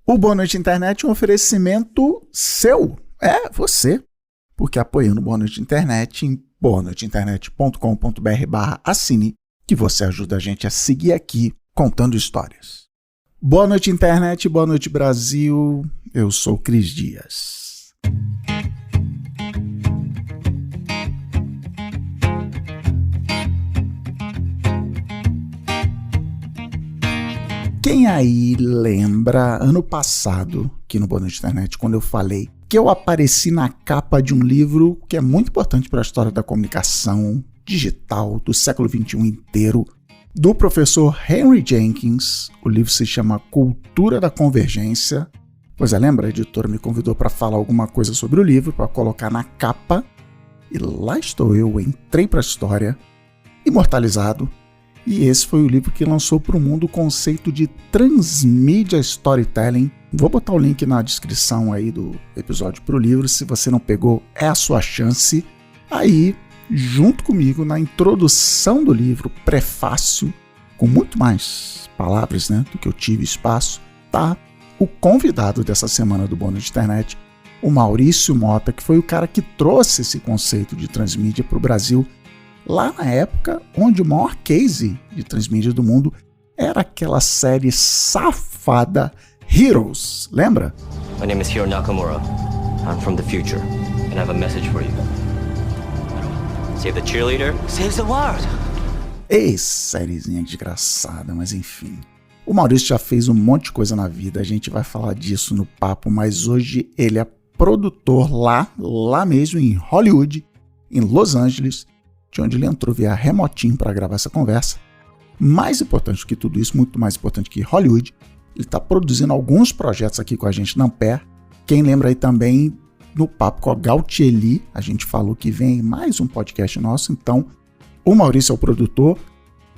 O Boa Noite Internet é um oferecimento seu, você, porque apoiando o Boa Noite Internet em boanoiteinternet.com.br/assine, que você ajuda a gente a seguir aqui contando histórias. Boa noite Internet, boa noite Brasil, eu sou o Cris Dias. Quem aí lembra, ano passado, aqui no Boa Noite Internet, quando eu falei que eu apareci na capa de um livro que é muito importante para a história da comunicação digital do século XXI inteiro, do professor Henry Jenkins. O livro se chama Cultura da Convergência. Pois é, lembra? A editora me convidou para falar alguma coisa sobre o livro, para colocar na capa. E lá estou eu, entrei para a história, imortalizado. E esse foi o livro que lançou para o mundo o conceito de Transmedia Storytelling. Vou botar o link na descrição aí do episódio para o livro. Se você não pegou, é a sua chance. Aí, junto comigo, na introdução do livro, prefácio, com muito mais palavras, do que eu tive espaço, tá o convidado dessa semana do Boa Noite Internet, o Maurício Mota, que foi o cara que trouxe esse conceito de transmídia para o Brasil, lá na época onde o maior case de transmídia do mundo era aquela série safada Heroes, lembra? My name is Hiro Nakamura. I'm from the future, and I have a message for you. Save the cheerleader, saves the world. Ei, sériezinha desgraçada, mas enfim. O Maurício já fez um monte de coisa na vida, a gente vai falar disso no papo, mas hoje ele é produtor lá mesmo em Hollywood, em Los Angeles, de onde ele entrou via remotinho para gravar essa conversa. Mais importante que tudo isso, muito mais importante que Hollywood, ele está produzindo alguns projetos aqui com a gente na Ampere. Quem lembra aí também no papo com a Gautieli, a gente falou que vem mais um podcast nosso, então o Maurício é o produtor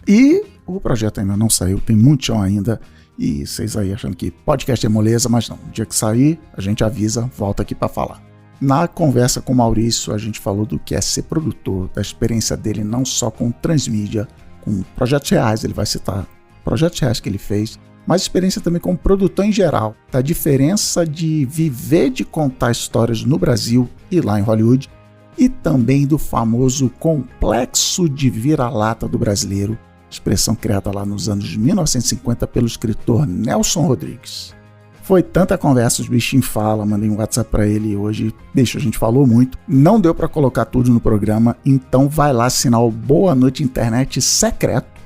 e o projeto ainda não saiu, tem muito chão ainda, e vocês aí achando que podcast é moleza, mas não, no dia que sair a gente avisa, volta aqui para falar. Na conversa com o Maurício, a gente falou do que é ser produtor, da experiência dele não só com transmídia, com projetos reais, ele vai citar projetos reais que ele fez, mas experiência também como produtor em geral, da diferença de viver de contar histórias no Brasil e lá em Hollywood, e também do famoso complexo de vira-lata do brasileiro, expressão criada lá nos anos 1950 pelo escritor Nelson Rodrigues. Foi tanta conversa, os bichinhos falam, mandei um WhatsApp pra ele hoje, a gente falou muito, não deu pra colocar tudo no programa, então vai lá assinar o Boa Noite Internet secreto,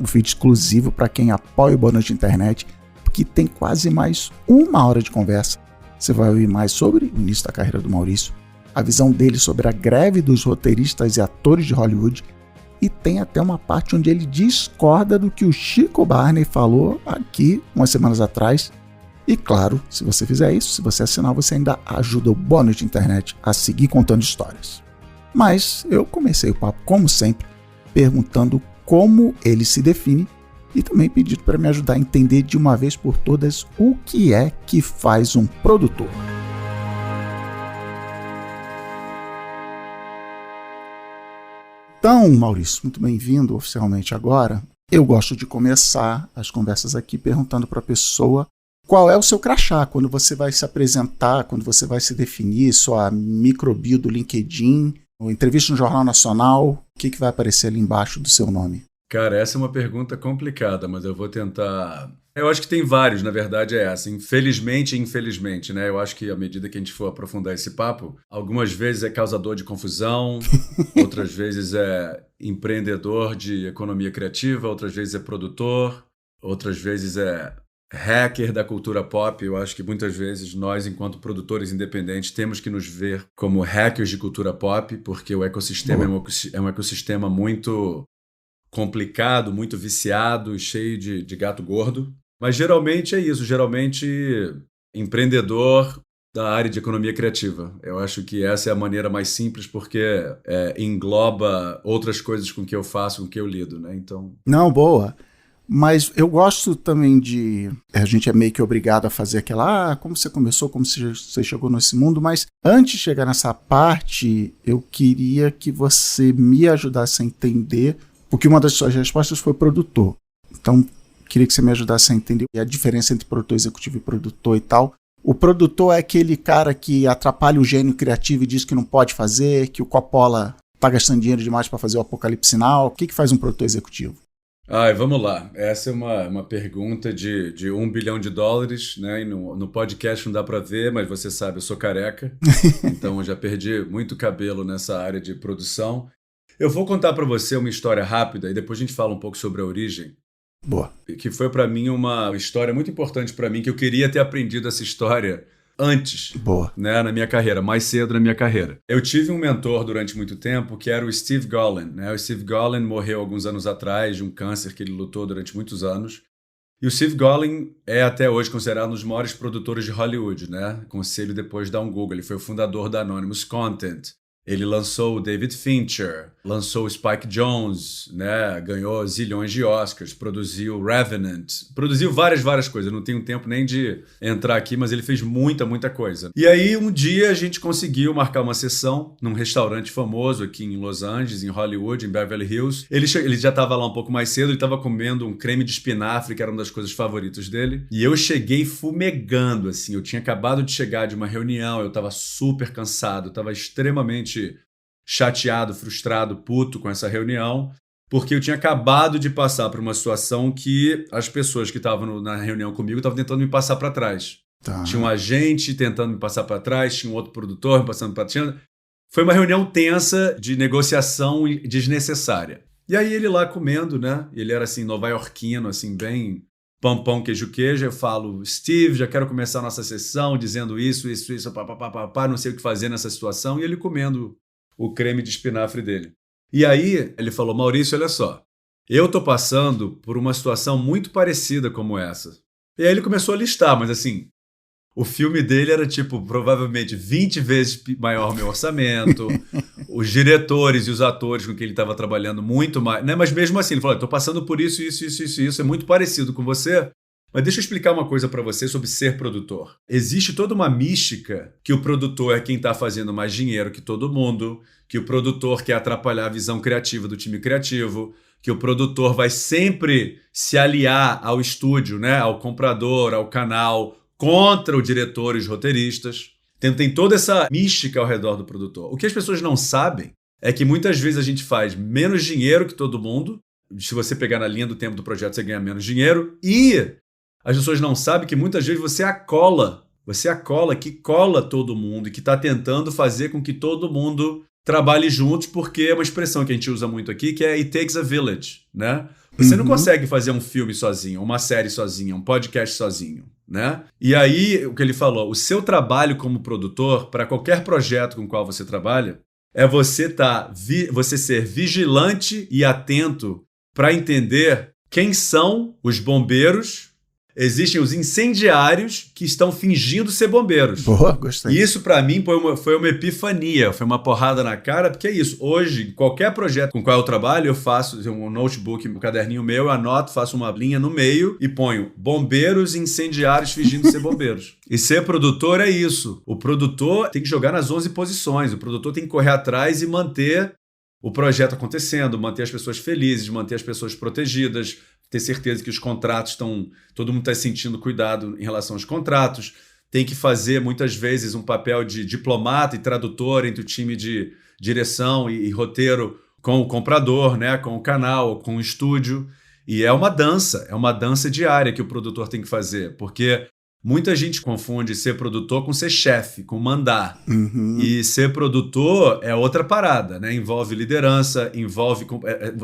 um feed exclusivo para quem apoia o Boa Noite Internet, porque tem quase mais uma hora de conversa. Você vai ouvir mais sobre o início da carreira do Maurício, a visão dele sobre a greve dos roteiristas e atores de Hollywood, e tem até uma parte onde ele discorda do que o Chico Barney falou aqui umas semanas atrás. E claro, se você fizer isso, se você assinar, você ainda ajuda o Boa Noite Internet a seguir contando histórias. Mas eu comecei o papo, como sempre, perguntando como ele se define e também pedindo para me ajudar a entender de uma vez por todas o que é que faz um produtor. Então, Maurício, muito bem-vindo oficialmente agora. Eu gosto de começar as conversas aqui perguntando para a pessoa qual é o seu crachá, quando você vai se apresentar, quando você vai se definir, sua microbio do LinkedIn, ou entrevista no Jornal Nacional, o que vai aparecer ali embaixo do seu nome? Cara, essa é uma pergunta complicada, mas eu vou tentar... Eu acho que tem vários, na verdade é essa, infelizmente e infelizmente, né? Eu acho que à medida que a gente for aprofundar esse papo, algumas vezes é causador de confusão, outras vezes é empreendedor de economia criativa, outras vezes é produtor, outras vezes é hacker da cultura pop. Eu acho que muitas vezes nós, enquanto produtores independentes, temos que nos ver como hackers de cultura pop, porque o ecossistema é um ecossistema muito complicado, muito viciado, cheio de gato gordo. Mas geralmente é isso, geralmente empreendedor da área de economia criativa. Eu acho que essa é a maneira mais simples, porque engloba outras coisas com que eu faço, com que eu lido, né? Então... Não, boa. Mas eu gosto também de... A gente é meio que obrigado a fazer aquela... como você começou, como você chegou nesse mundo. Mas antes de chegar nessa parte, eu queria que você me ajudasse a entender... Porque uma das suas respostas foi produtor. Então, queria que você me ajudasse a entender a diferença entre produtor executivo e produtor e tal. O produtor é aquele cara que atrapalha o gênio criativo e diz que não pode fazer, que o Coppola tá gastando dinheiro demais para fazer o Apocalipse Now. O que faz um produtor executivo? Vamos lá. Essa é uma pergunta de $1 bilhão, né? E no podcast não dá para ver, mas você sabe, eu sou careca, então eu já perdi muito cabelo nessa área de produção. Eu vou contar para você uma história rápida e depois a gente fala um pouco sobre a origem. Boa. Que foi para mim uma história muito importante para mim, que eu queria ter aprendido essa história antes, Boa. Né, na minha carreira, mais cedo na minha carreira. Eu tive um mentor durante muito tempo que era o Steve Golin, né? O Steve Golin morreu alguns anos atrás de um câncer que ele lutou durante muitos anos. E o Steve Golin é até hoje considerado um dos maiores produtores de Hollywood, né? Aconselho depois dar um Google. Ele foi o fundador da Anonymous Content. Ele lançou o David Fincher, lançou o Spike Jonze, né? Ganhou zilhões de Oscars, produziu Revenant, produziu várias coisas. Não tenho tempo nem de entrar aqui, mas ele fez muita coisa. E aí, um dia, a gente conseguiu marcar uma sessão num restaurante famoso aqui em Los Angeles, em Hollywood, em Beverly Hills. Ele já estava lá um pouco mais cedo, ele estava comendo um creme de espinafre, que era uma das coisas favoritas dele. E eu cheguei fumegando, assim. Eu tinha acabado de chegar de uma reunião, eu estava super cansado, eu estava extremamente chateado, frustrado, puto com essa reunião, porque eu tinha acabado de passar por uma situação que as pessoas que estavam na reunião comigo estavam tentando me passar para trás. Tá. Tinha um agente tentando me passar para trás, tinha um outro produtor me passando para trás. Foi uma reunião tensa de negociação desnecessária. E aí ele lá comendo, né? Ele era assim, nova-iorquino, assim, bem pão, queijo. Eu falo, Steve, já quero começar a nossa sessão dizendo isso, pá, não sei o que fazer nessa situação. E ele comendo o creme de espinafre dele. E aí ele falou, Maurício, olha só, eu tô passando por uma situação muito parecida como essa. E aí ele começou a listar, mas assim, o filme dele era tipo, provavelmente 20 vezes maior o meu orçamento, os diretores e os atores com quem ele estava trabalhando muito mais, né? Mas mesmo assim, ele falou, tô passando por isso, é muito parecido com você. Mas deixa eu explicar uma coisa para você sobre ser produtor. Existe toda uma mística que o produtor é quem está fazendo mais dinheiro que todo mundo, que o produtor quer atrapalhar a visão criativa do time criativo, que o produtor vai sempre se aliar ao estúdio, né, ao comprador, ao canal, contra o diretor e os roteiristas. Tem toda essa mística ao redor do produtor. O que as pessoas não sabem é que muitas vezes a gente faz menos dinheiro que todo mundo. Se você pegar na linha do tempo do projeto, você ganha menos dinheiro. E as pessoas não sabem que muitas vezes você cola todo mundo e que está tentando fazer com que todo mundo trabalhe juntos, porque é uma expressão que a gente usa muito aqui, que é it takes a village, né? Você não consegue fazer um filme sozinho, uma série sozinha, um podcast sozinho, né? E aí, o que ele falou, o seu trabalho como produtor, para qualquer projeto com o qual você trabalha, é você ser vigilante e atento para entender quem são os bombeiros. Existem os incendiários que estão fingindo ser bombeiros. Boa, gostei. E isso, para mim, foi uma epifania, foi uma porrada na cara, porque é isso. Hoje, qualquer projeto com o qual eu trabalho, eu faço um notebook, um caderninho meu, eu anoto, faço uma linha no meio e ponho bombeiros e incendiários fingindo ser bombeiros. E ser produtor é isso. O produtor tem que jogar nas 11 posições, o produtor tem que correr atrás e manter o projeto acontecendo, manter as pessoas felizes, manter as pessoas protegidas, ter certeza que os contratos todo mundo está sentindo cuidado em relação aos contratos, tem que fazer muitas vezes um papel de diplomata e tradutor entre o time de direção e roteiro com o comprador, né, com o canal, com o estúdio. E é uma dança diária que o produtor tem que fazer, porque muita gente confunde ser produtor com ser chefe, com mandar. E ser produtor é outra parada, né? Envolve liderança, envolve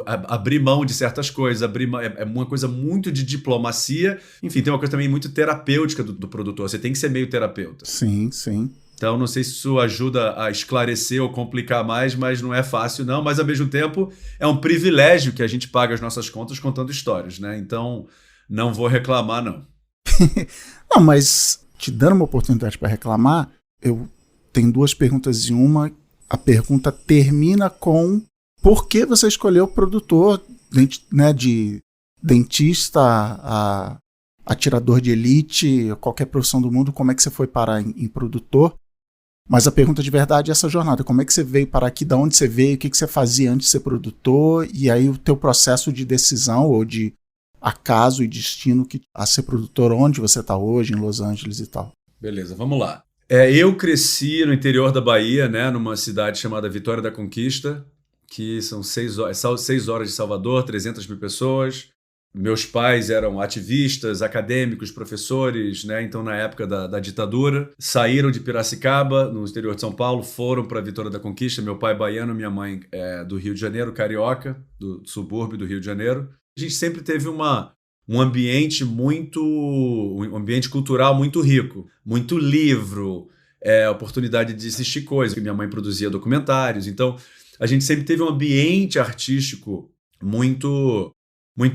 abrir mão de certas coisas, é uma coisa muito de diplomacia. Enfim, tem uma coisa também muito terapêutica do produtor. Você tem que ser meio terapeuta. Sim, sim. Então, não sei se isso ajuda a esclarecer ou complicar mais, mas não é fácil, não. Mas, ao mesmo tempo, é um privilégio que a gente paga as nossas contas contando histórias, né? Então, não vou reclamar, não. Não, mas te dando uma oportunidade para reclamar, eu tenho duas perguntas em uma. A pergunta termina com por que você escolheu o produtor, né, de dentista a atirador de elite, qualquer profissão do mundo, como é que você foi parar em produtor? Mas a pergunta de verdade é essa jornada, como é que você veio parar aqui, de onde você veio, o que você fazia antes de ser produtor, e aí o teu processo de decisão ou de acaso e destino a ser produtor onde você está hoje, em Los Angeles e tal. Beleza, vamos lá. Eu cresci no interior da Bahia, né, numa cidade chamada Vitória da Conquista, que são 6 horas de Salvador, 300 mil pessoas. Meus pais eram ativistas, acadêmicos, professores, né? Então, na época da ditadura, saíram de Piracicaba, no interior de São Paulo, foram para Vitória da Conquista. Meu pai é baiano, minha mãe é do Rio de Janeiro, carioca, do subúrbio do Rio de Janeiro. A gente sempre teve um ambiente cultural muito rico, muito livro, oportunidade de assistir coisas. Minha mãe produzia documentários, então a gente sempre teve um ambiente artístico muito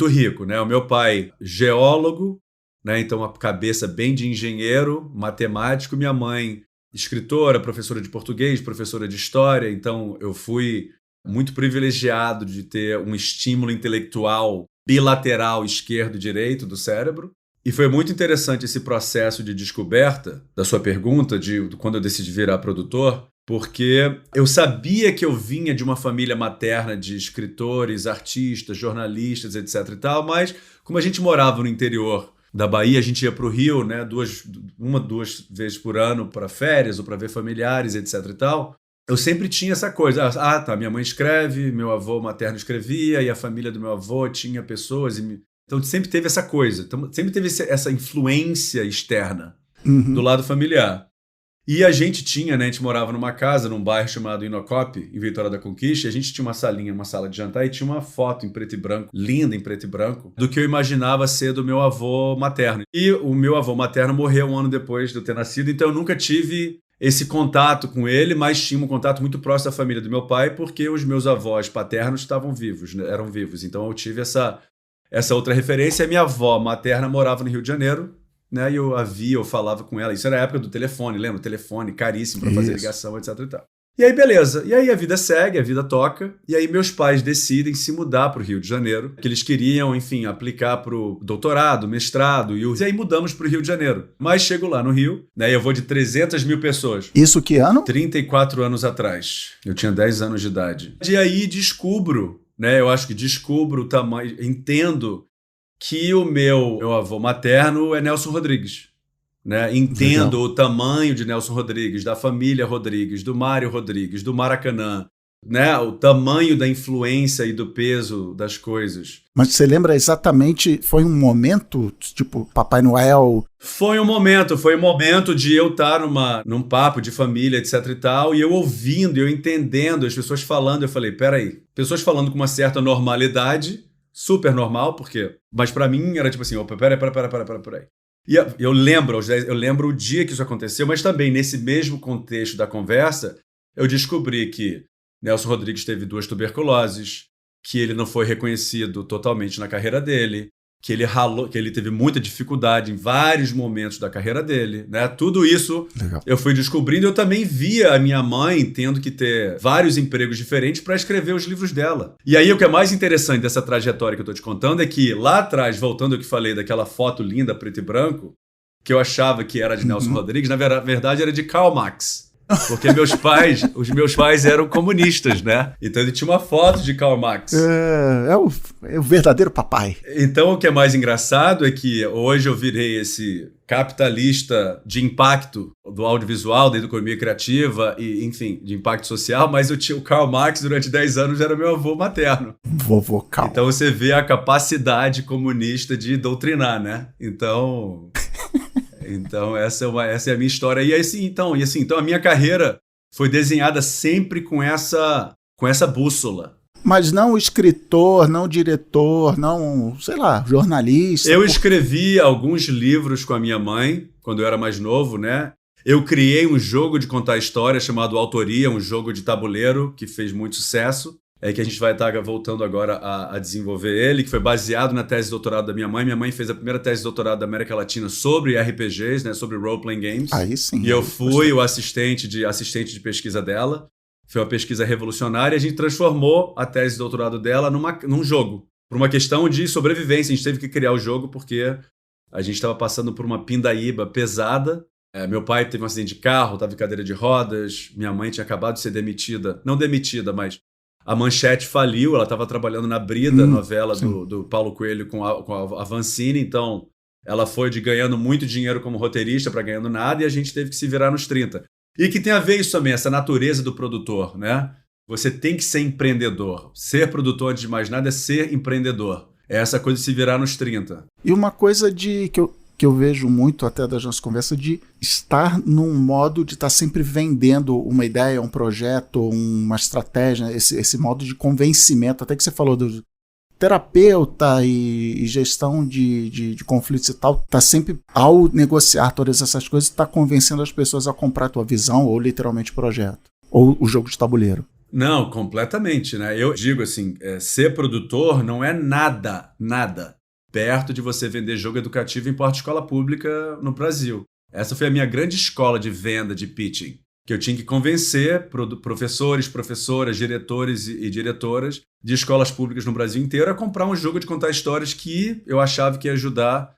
rico, né? O meu pai, geólogo, né? Então uma cabeça bem de engenheiro, matemático. Minha mãe, escritora, professora de português, professora de história. Então eu fui muito privilegiado de ter um estímulo intelectual bilateral esquerdo-direito do cérebro. E foi muito interessante esse processo de descoberta da sua pergunta, de quando eu decidi virar produtor, porque eu sabia que eu vinha de uma família materna de escritores, artistas, jornalistas, etc. e tal, mas como a gente morava no interior da Bahia, a gente ia para o Rio, né, duas vezes por ano para férias ou para ver familiares, etc. e tal. Eu sempre tinha essa coisa, minha mãe escreve, meu avô materno escrevia, e a família do meu avô tinha pessoas. Então sempre teve essa coisa, sempre teve essa influência externa do lado familiar. E a gente tinha, né, a gente morava numa casa, num bairro chamado Inocope, em Vitória da Conquista, e a gente tinha uma sala de jantar, e tinha uma foto em preto e branco, linda em preto e branco, do que eu imaginava ser do meu avô materno. E o meu avô materno morreu um ano depois de eu ter nascido, então eu nunca tive esse contato com ele, mas tinha um contato muito próximo da família do meu pai, porque os meus avós paternos estavam vivos, né, eram vivos. Então eu tive essa outra referência. A minha avó materna morava no Rio de Janeiro, né? E eu falava com ela. Isso era a época do telefone, lembra? O telefone caríssimo para fazer ligação, etc. e tal. E aí, beleza. E aí a vida segue, a vida toca. E aí meus pais decidem se mudar para o Rio de Janeiro, que eles queriam, enfim, aplicar para o doutorado, mestrado. E aí mudamos para o Rio de Janeiro. Mas chego lá no Rio, né? E eu vou de 300 mil pessoas. Isso que ano? 34 anos atrás. Eu tinha 10 anos de idade. E aí descubro, né? Eu acho que descubro o tamanho, entendo que o meu avô materno é Nelson Rodrigues, né? Entendo o tamanho de Nelson Rodrigues, da família Rodrigues, do Mário Rodrigues, do Maracanã, né? O tamanho da influência e do peso das coisas. Mas você lembra exatamente, foi um momento, tipo, Papai Noel? Foi um momento de eu estar num papo de família, etc e tal, e eu ouvindo, eu entendendo, as pessoas falando, eu falei, peraí, pessoas falando com uma certa normalidade, super normal, porque... Mas pra mim era tipo assim, opa, peraí. E eu lembro o dia que isso aconteceu, mas também nesse mesmo contexto da conversa, eu descobri que Nelson Rodrigues teve 2 tuberculoses, que ele não foi reconhecido totalmente na carreira dele, que ele ralou, que ele teve muita dificuldade em vários momentos da carreira dele, né? Tudo isso eu fui descobrindo. Eu também via a minha mãe tendo que ter vários empregos diferentes para escrever os livros dela. E aí o que é mais interessante dessa trajetória que eu tô te contando é que lá atrás, voltando ao que falei daquela foto linda preto e branco, que eu achava que era de Nelson Rodrigues, na verdade era de Karl Marx. Porque os meus pais eram comunistas, né? Então ele tinha uma foto de Karl Marx. É o verdadeiro papai. Então o que é mais engraçado é que hoje eu virei esse capitalista de impacto do audiovisual, da economia criativa e, enfim, de impacto social, mas o Karl Marx durante 10 anos era meu avô materno. Vovô Karl. Então você vê a capacidade comunista de doutrinar, né? Então essa é a minha história. E assim, então a minha carreira foi desenhada sempre com essa bússola. Mas não escritor, não diretor, não, sei lá, jornalista. Eu escrevi alguns livros com a minha mãe, quando eu era mais novo, né? Eu criei um jogo de contar história chamado Autoria, um jogo de tabuleiro que fez muito sucesso. Que a gente vai estar voltando agora a desenvolver ele, que foi baseado na tese de doutorado da minha mãe. Minha mãe fez a primeira tese de doutorado da América Latina sobre RPGs, né, sobre role-playing games. Aí sim. E eu fui o assistente de pesquisa dela. Foi uma pesquisa revolucionária. A gente transformou a tese de doutorado dela num jogo, por uma questão de sobrevivência. A gente teve que criar o jogo porque a gente estava passando por uma pindaíba pesada. Meu pai teve um acidente de carro, estava em cadeira de rodas. Minha mãe tinha acabado de ser demitida. Não demitida, mas A Manchete faliu, ela estava trabalhando na Brida, novela do Paulo Coelho com a Vancini, então ela foi de ganhando muito dinheiro como roteirista para ganhando nada, e a gente teve que se virar nos 30. E que tem a ver isso também, essa natureza do produtor, né? Você tem que ser empreendedor. Ser produtor, antes de mais nada, é ser empreendedor. É essa coisa de se virar nos 30. E uma coisa que eu vejo muito até das nossas conversas, de estar num modo de estar sempre vendendo uma ideia, um projeto, uma estratégia, esse modo de convencimento, até que você falou do terapeuta e gestão de conflitos e tal, tá sempre, ao negociar todas essas coisas, tá convencendo as pessoas a comprar a tua visão, ou literalmente o projeto, ou o jogo de tabuleiro. Não, completamente, né? Eu digo assim, ser produtor não é nada perto de você vender jogo educativo em porta-escola pública no Brasil. Essa foi a minha grande escola de venda, de pitching, que eu tinha que convencer professores, professoras, diretores e diretoras de escolas públicas no Brasil inteiro a comprar um jogo de contar histórias que eu achava que ia ajudar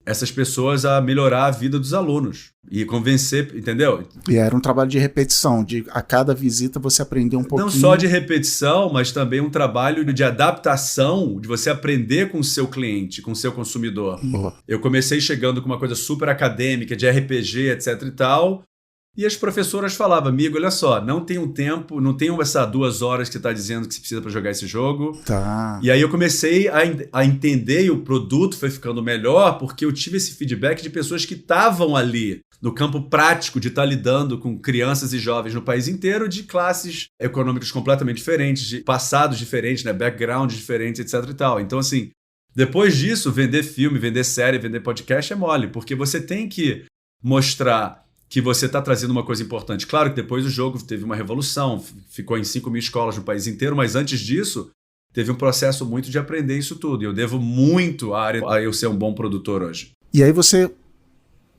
essas pessoas a melhorar a vida dos alunos e convencer, entendeu? E era um trabalho de repetição, de a cada visita você aprender um pouquinho. Não só de repetição, mas também um trabalho de adaptação, de você aprender com o seu cliente, com o seu consumidor. Boa. Eu comecei chegando com uma coisa super acadêmica, de RPG, etc e tal, e as professoras falavam, amigo, olha só, não tenho tempo, não tenho essas 2 horas que você está dizendo que você precisa para jogar esse jogo. Tá. E aí eu comecei a entender, e o produto foi ficando melhor, porque eu tive esse feedback de pessoas que estavam ali, no campo prático de estar lidando com crianças e jovens no país inteiro, de classes econômicas completamente diferentes, de passados diferentes, né, backgrounds diferentes, etc e tal. Então, assim, depois disso, vender filme, vender série, vender podcast é mole, porque você tem que mostrar que você está trazendo uma coisa importante. Claro que depois o jogo teve uma revolução, ficou em 5.000 escolas no país inteiro, mas antes disso, teve um processo muito de aprender isso tudo. E eu devo muito a eu ser um bom produtor hoje. E aí você,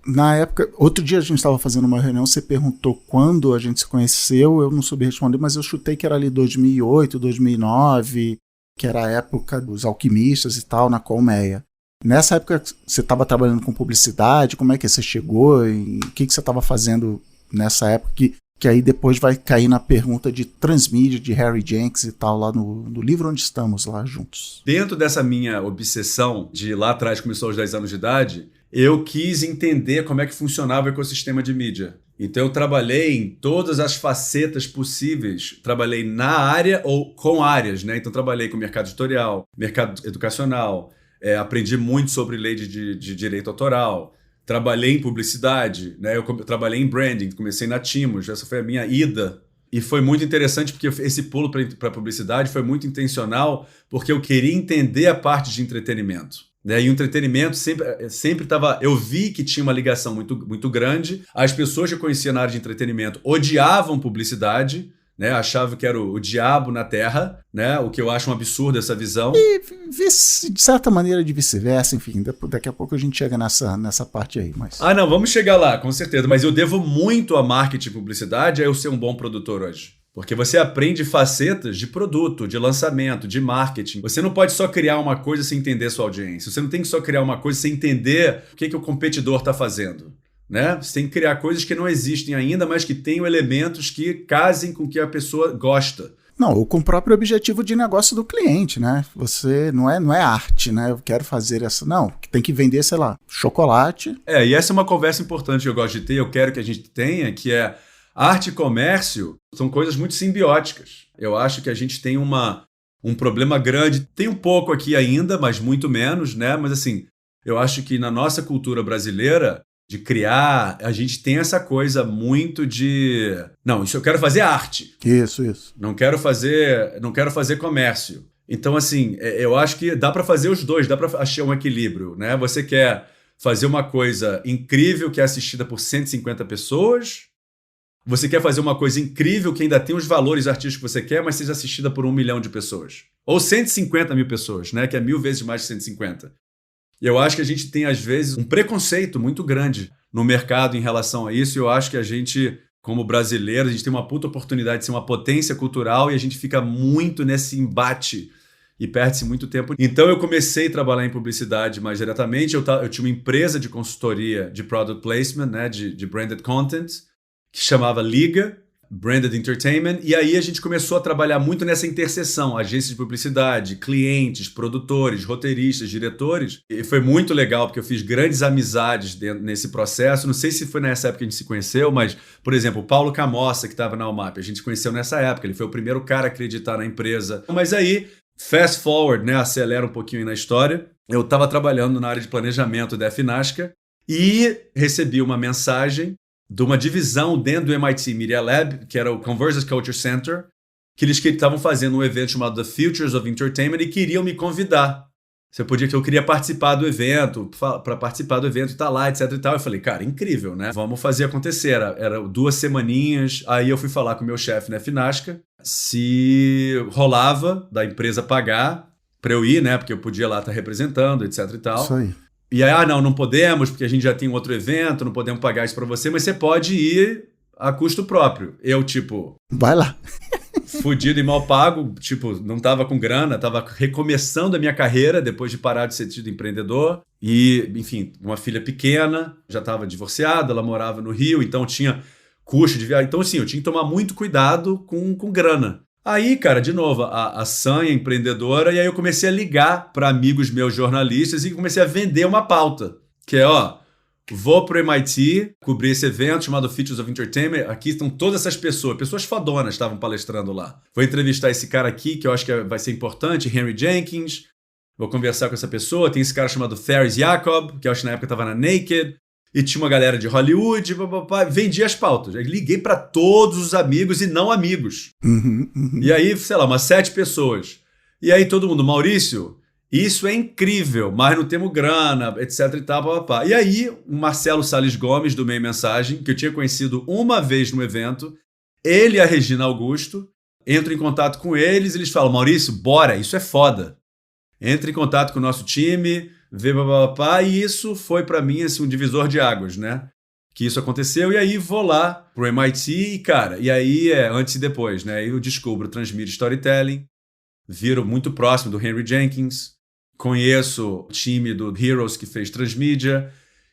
na época, outro dia a gente estava fazendo uma reunião, você perguntou quando a gente se conheceu, eu não soube responder, mas eu chutei que era ali 2008, 2009, que era a época dos alquimistas e tal, na Colmeia. Nessa época, você estava trabalhando com publicidade? Como é que você chegou? E o que você estava fazendo nessa época? Que aí depois vai cair na pergunta de transmídia, de Harry Jenks e tal, lá no livro onde estamos, lá juntos. Dentro dessa minha obsessão de lá atrás, começou aos 10 anos de idade, eu quis entender como é que funcionava o ecossistema de mídia. Então eu trabalhei em todas as facetas possíveis. Trabalhei na área ou com áreas, né? Então trabalhei com mercado editorial, mercado educacional, aprendi muito sobre lei de direito autoral, trabalhei em publicidade, né? Eu trabalhei em branding, comecei na Timos, essa foi a minha ida. E foi muito interessante porque esse pulo para a publicidade foi muito intencional, porque eu queria entender a parte de entretenimento. Né? E o entretenimento sempre estava... Eu vi que tinha uma ligação muito, muito grande. As pessoas que eu conhecia na área de entretenimento odiavam publicidade, né? Achavam que era o diabo na terra, né? O que eu acho um absurdo essa visão. E de certa maneira de vice-versa, enfim, daqui a pouco a gente chega nessa parte aí. Mas... não, vamos chegar lá, com certeza. Mas eu devo muito a marketing e publicidade a eu ser um bom produtor hoje. Porque você aprende facetas de produto, de lançamento, de marketing. Você não pode só criar uma coisa sem entender a sua audiência. Você não tem que só criar uma coisa sem entender o que o competidor está fazendo. Né? Você tem que criar coisas que não existem ainda, mas que tenham elementos que casem com o que a pessoa gosta. Não, ou com o próprio objetivo de negócio do cliente, né? Você não é arte, né? Eu quero fazer essa... Não, tem que vender, sei lá, chocolate. E essa é uma conversa importante que eu gosto de ter, eu quero que a gente tenha, que é arte e comércio são coisas muito simbióticas. Eu acho que a gente tem um problema grande, tem um pouco aqui ainda, mas muito menos, né? Mas assim, eu acho que na nossa cultura brasileira, de criar, a gente tem essa coisa muito de... Não, isso eu quero fazer arte. Isso. Não quero fazer comércio. Então, assim, eu acho que dá para fazer os dois, dá para achar um equilíbrio, né? Você quer fazer uma coisa incrível que é assistida por 150 pessoas, você quer fazer uma coisa incrível que ainda tem os valores artísticos que você quer, mas seja assistida por 1 milhão de pessoas. Ou 150 mil pessoas, né? Que é 1000 vezes mais de 150. E eu acho que a gente tem, às vezes, um preconceito muito grande no mercado em relação a isso. E eu acho que a gente, como brasileiro, a gente tem uma puta oportunidade de ser uma potência cultural e a gente fica muito nesse embate e perde-se muito tempo. Então eu comecei a trabalhar em publicidade mais diretamente. Eu tinha uma empresa de consultoria de product placement, né, de branded content, que chamava Liga. Branded Entertainment, e aí a gente começou a trabalhar muito nessa interseção, agências de publicidade, clientes, produtores, roteiristas, diretores, e foi muito legal porque eu fiz grandes amizades nesse processo. Não sei se foi nessa época que a gente se conheceu, mas, por exemplo, o Paulo Camossa, que estava na UMAP, a gente se conheceu nessa época, ele foi o primeiro cara a acreditar na empresa. Mas aí, fast forward, né, acelera um pouquinho aí na história, eu estava trabalhando na área de planejamento da FNASCA e recebi uma mensagem de uma divisão dentro do MIT Media Lab, que era o Conversus Culture Center, que eles estavam fazendo um evento chamado The Futures of Entertainment e queriam me convidar. Eu queria participar do evento, para participar do evento e tá lá, etc e tal. Eu falei, cara, incrível, né? Vamos fazer acontecer. Era 2 semaninhas, aí eu fui falar com o meu chefe na FNASCA se rolava da empresa pagar para eu ir, né? Porque eu podia lá estar representando, etc e tal. Isso aí. E aí, não podemos, porque a gente já tem um outro evento, não podemos pagar isso pra você, mas você pode ir a custo próprio. Eu, vai lá. Fudido e mal pago, não tava com grana, tava recomeçando a minha carreira depois de parar de ser tido empreendedor. E, enfim, uma filha pequena, já tava divorciada, ela morava no Rio, então tinha custo de viagem. Então, assim, eu tinha que tomar muito cuidado com grana. Aí, cara, de novo, a sanha empreendedora, e aí eu comecei a ligar para amigos meus jornalistas e comecei a vender uma pauta, que é, vou pro MIT cobrir esse evento chamado Futures of Entertainment, aqui estão todas essas pessoas fodonas estavam palestrando lá. Vou entrevistar esse cara aqui, que eu acho que vai ser importante, Henry Jenkins, vou conversar com essa pessoa, tem esse cara chamado Faris Jacob, que eu acho que na época estava na Naked, e tinha uma galera de Hollywood, vendi as pautas. Eu liguei para todos os amigos e não amigos. E aí, sei lá, umas 7 pessoas. E aí todo mundo, Maurício, isso é incrível, mas não temos grana, etc e tal, E aí o Marcelo Salles Gomes, do Meio Mensagem, que eu tinha conhecido uma vez no evento, ele e a Regina Augusto, entro em contato com eles e eles falam, Maurício, bora, isso é foda. Entre em contato com o nosso time, e isso foi para mim assim, um divisor de águas, né? Que isso aconteceu, e aí vou lá pro MIT e, cara, e aí antes e depois, né? Eu descubro Transmedia Storytelling, viro muito próximo do Henry Jenkins, conheço o time do Heroes que fez Transmedia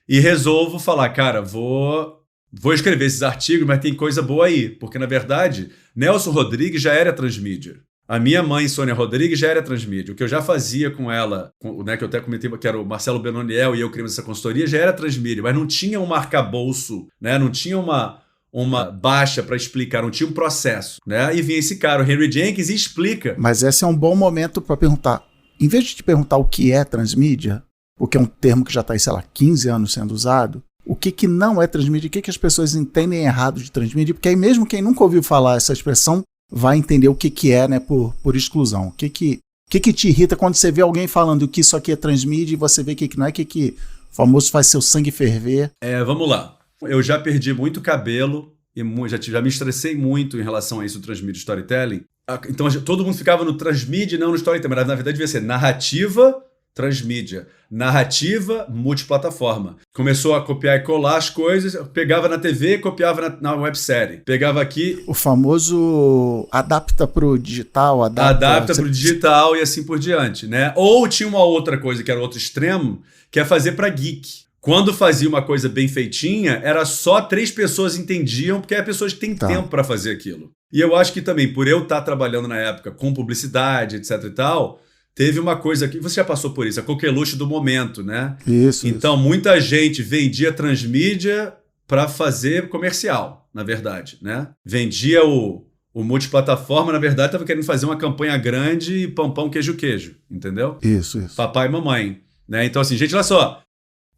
e resolvo falar, cara, vou escrever esses artigos, mas tem coisa boa aí, porque na verdade, Nelson Rodrigues já era Transmedia. A minha mãe, Sônia Rodrigues, já era Transmedia. O que eu já fazia com ela, né, que eu até comentei, que era o Marcelo Benoniel e eu criamos essa consultoria, já era Transmedia, mas não tinha um arcabouço, né? Não tinha uma baixa para explicar, não tinha um processo, né? E vinha esse cara, o Henry Jenkins, e explica. Mas esse é um bom momento para perguntar. Em vez de te perguntar o que é transmídia, porque é um termo que já está aí, sei lá, 15 anos sendo usado, o que não é transmídia, o que as pessoas entendem errado de transmídia, porque aí mesmo quem nunca ouviu falar essa expressão vai entender o que é, né, por exclusão. O que te irrita quando você vê alguém falando que isso aqui é transmídia e você vê o que não é, que o famoso faz seu sangue ferver? Vamos lá. Eu já perdi muito cabelo e já me estressei muito em relação a isso do Transmedia Storytelling. Então todo mundo ficava no Transmedia e não no Storytelling, mas na verdade devia ser narrativa Transmídia, narrativa multiplataforma. Começou a copiar e colar as coisas, pegava na TV e copiava na websérie. Pegava aqui... O famoso adapta pro digital, adapta pro digital e assim por diante, né? Ou tinha uma outra coisa, que era outro extremo, que é fazer para geek. Quando fazia uma coisa bem feitinha, era só 3 pessoas entendiam, porque é pessoas que têm tempo para fazer aquilo. E eu acho que também, por eu estar trabalhando na época com publicidade, etc e tal, teve uma coisa que você já passou por isso, a coqueluche do momento, né? Isso. Então, muita gente vendia transmídia para fazer comercial, na verdade, né? Vendia o multiplataforma, na verdade, estava querendo fazer uma campanha grande e pão, queijo, entendeu? Isso. Papai e mamãe, né? Então, assim, gente, olha só.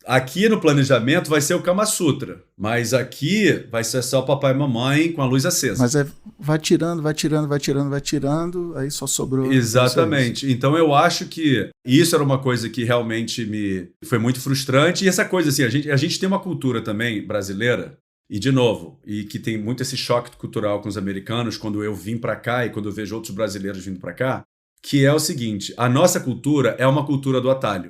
Aqui no planejamento vai ser o Kama Sutra, mas aqui vai ser só o papai e mamãe com a luz acesa. Mas vai tirando, aí só sobrou... Exatamente. Então eu acho que isso era uma coisa que realmente me foi muito frustrante. E essa coisa, assim, a gente tem uma cultura também brasileira, e de novo, e que tem muito esse choque cultural com os americanos, quando eu vim para cá e quando eu vejo outros brasileiros vindo para cá, que é o seguinte, a nossa cultura é uma cultura do atalho.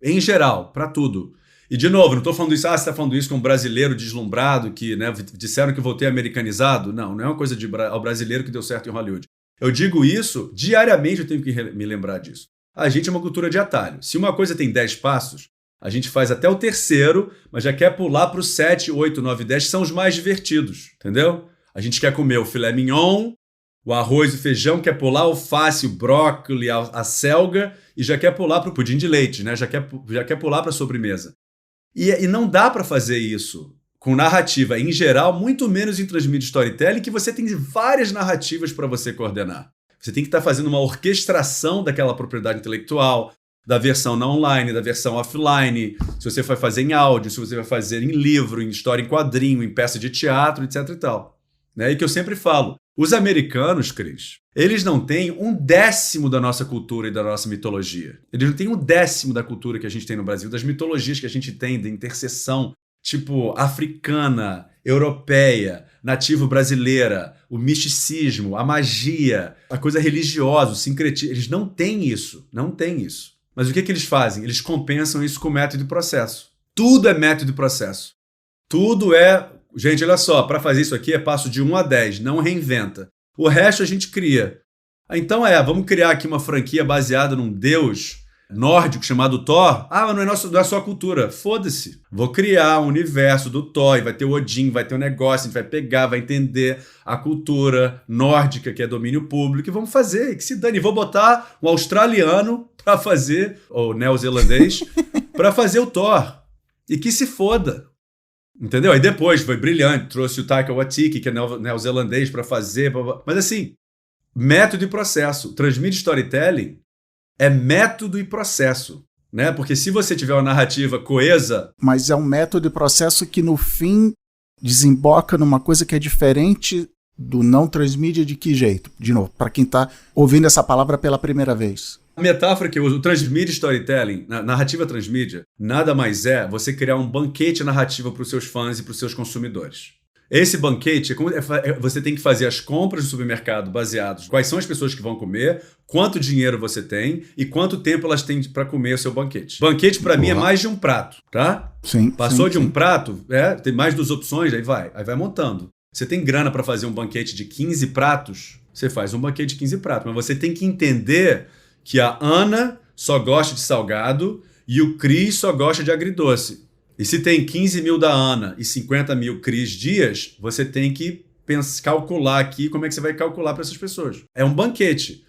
Em geral, para tudo. E, de novo, não estou falando isso, você está falando isso com um brasileiro deslumbrado que, né, disseram que voltei americanizado. Não é uma coisa ao brasileiro que deu certo em Hollywood. Eu digo isso, diariamente eu tenho que me lembrar disso. A gente é uma cultura de atalho. Se uma coisa tem 10 passos, a gente faz até o 3º, mas já quer pular para os 7, 8, 9, 10, que são os mais divertidos, entendeu? A gente quer comer o filé mignon, o arroz e o feijão, quer pular o alface, o brócolis, a selga e já quer pular para o pudim de leite, né? Já quer pular para a sobremesa. E não dá para fazer isso com narrativa em geral, muito menos em transmídia storytelling, que você tem várias narrativas para você coordenar. Você tem que estar fazendo uma orquestração daquela propriedade intelectual, da versão não online, da versão offline, se você vai fazer em áudio, se você vai fazer em livro, em história em quadrinho, em peça de teatro, etc e tal. Né? E que eu sempre falo, os americanos, Cris, eles não têm 1/10 da nossa cultura e da nossa mitologia. Eles não têm 1/10 da cultura que a gente tem no Brasil, das mitologias que a gente tem, da interseção, tipo, africana, europeia, nativo-brasileira, o misticismo, a magia, a coisa religiosa, o sincretismo. Eles não têm isso, não têm isso. Mas o que eles fazem? Eles compensam isso com método e processo. Tudo é método e processo. Tudo é... Gente, olha só, para fazer isso aqui é passo de 1 a 10, não reinventa. O resto a gente cria. Então vamos criar aqui uma franquia baseada num deus nórdico chamado Thor. Mas não é só a cultura. Foda-se. Vou criar um universo do Thor, e vai ter o Odin, vai ter um negócio, a gente vai pegar, vai entender a cultura nórdica, que é domínio público, e vamos fazer, que se dane. E vou botar um australiano para fazer, ou neozelandês, para fazer o Thor. E que se foda. Entendeu? Aí depois foi brilhante, trouxe o Taika Waititi, que é neozelandês, para fazer. Mas assim, método e processo. Transmídia storytelling é método e processo, né? Porque se você tiver uma narrativa coesa... Mas é um método e processo que no fim desemboca numa coisa que é diferente do não transmídia de que jeito? De novo, para quem está ouvindo essa palavra pela primeira vez. A metáfora que eu uso, o transmídia storytelling, narrativa transmídia, nada mais é você criar um banquete narrativo para os seus fãs e para os seus consumidores. Esse banquete, você tem que fazer as compras do supermercado baseados quais são as pessoas que vão comer, quanto dinheiro você tem e quanto tempo elas têm para comer o seu banquete. Banquete, para mim, é mais de um prato, tá? Sim. Passou sim, de um prato, tem mais 2 opções, aí vai montando. Você tem grana para fazer um banquete de 15 pratos, você faz um banquete de 15 pratos, mas você tem que entender que a Ana só gosta de salgado e o Cris só gosta de agridoce. E se tem 15 mil da Ana e 50 mil Cris dias, você tem que calcular aqui como é que você vai calcular para essas pessoas. É um banquete.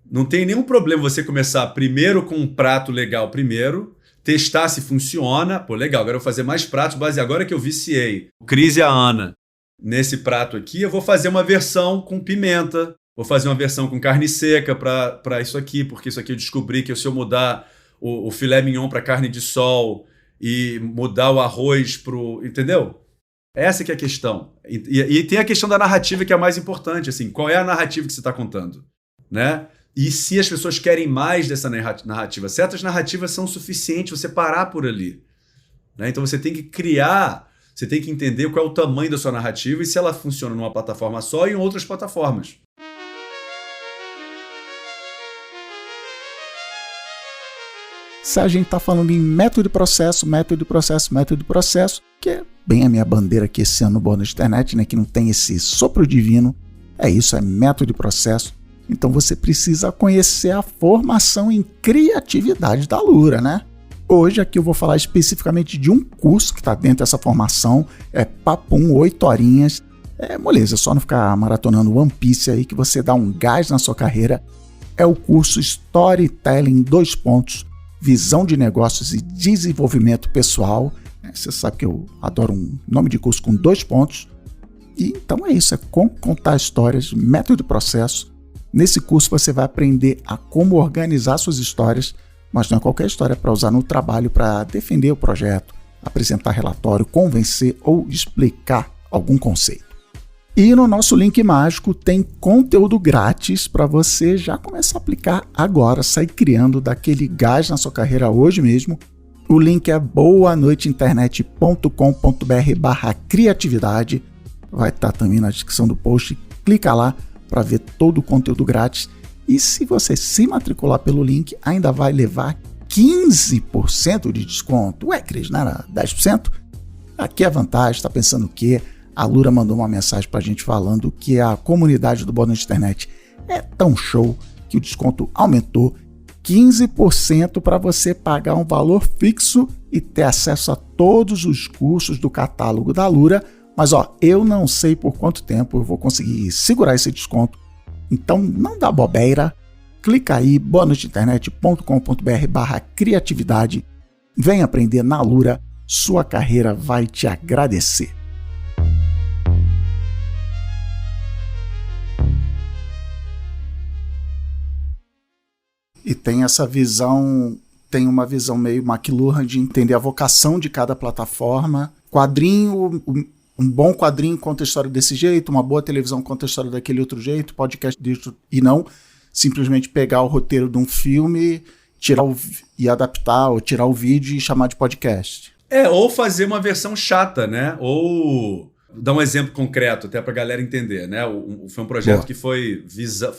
Não tem nenhum problema você começar primeiro com um prato legal primeiro, testar se funciona. Pô, legal, agora eu vou fazer mais pratos, base agora que eu viciei o Cris e a Ana nesse prato aqui, eu vou fazer uma versão com pimenta, vou fazer uma versão com carne seca para isso aqui, porque isso aqui eu descobri que se eu mudar o filé mignon para carne de sol e mudar o arroz pro... Entendeu? Essa que é a questão. E tem a questão da narrativa que é a mais importante, assim, qual é a narrativa que você está contando, né? E se as pessoas querem mais dessa narrativa, certas narrativas são suficientes você parar por ali, né? Então você tem que criar, você tem que entender qual é o tamanho da sua narrativa e se ela funciona numa plataforma só e em outras plataformas. Se a gente está falando em método de processo, que é bem a minha bandeira aqui esse ano no Bônus Internet, né, que não tem esse sopro divino, é isso, é método de processo. Então você precisa conhecer a formação em criatividade da Lura, né? Hoje aqui eu vou falar especificamente de um curso que está dentro dessa formação, é papum, 8 horinhas, moleza, é só não ficar maratonando One Piece aí que você dá um gás na sua carreira. É o curso Storytelling 2 pontos, Visão de Negócios e Desenvolvimento Pessoal. Você sabe que eu adoro um nome de curso com 2 pontos. E então é isso, é como contar histórias, método e processo. Nesse curso você vai aprender a como organizar suas histórias, mas não é qualquer história para usar no trabalho para defender o projeto, apresentar relatório, convencer ou explicar algum conceito. E no nosso link mágico tem conteúdo grátis para você já começar a aplicar agora, sair criando daquele gás na sua carreira hoje mesmo. O link é boanoiteinternet.com.br/criatividade. Vai estar também na descrição do post. Clica lá para ver todo o conteúdo grátis. E se você se matricular pelo link, ainda vai levar 15% de desconto. Ué, Cris, não era 10%? Aqui é a vantagem, está pensando o quê? A Lura mandou uma mensagem para a gente falando que a comunidade do Bônus Internet é tão show que o desconto aumentou 15% para você pagar um valor fixo e ter acesso a todos os cursos do catálogo da Lura Mas ó, eu não sei por quanto tempo eu vou conseguir segurar esse desconto. Então não dá bobeira. Clica aí, boanoiteinternet.com.br/criatividade. Vem aprender na Alura. Sua carreira vai te agradecer. E tem essa visão, tem uma visão meio McLuhan de entender a vocação de cada plataforma. Quadrinho, um bom quadrinho conta a história desse jeito, uma boa televisão conta a história daquele outro jeito, podcast disso, e não simplesmente pegar o roteiro de um filme, e adaptar, ou tirar o vídeo e chamar de podcast. Ou fazer uma versão chata, né? Ou dar um exemplo concreto, até pra galera entender, né? Foi um projeto que foi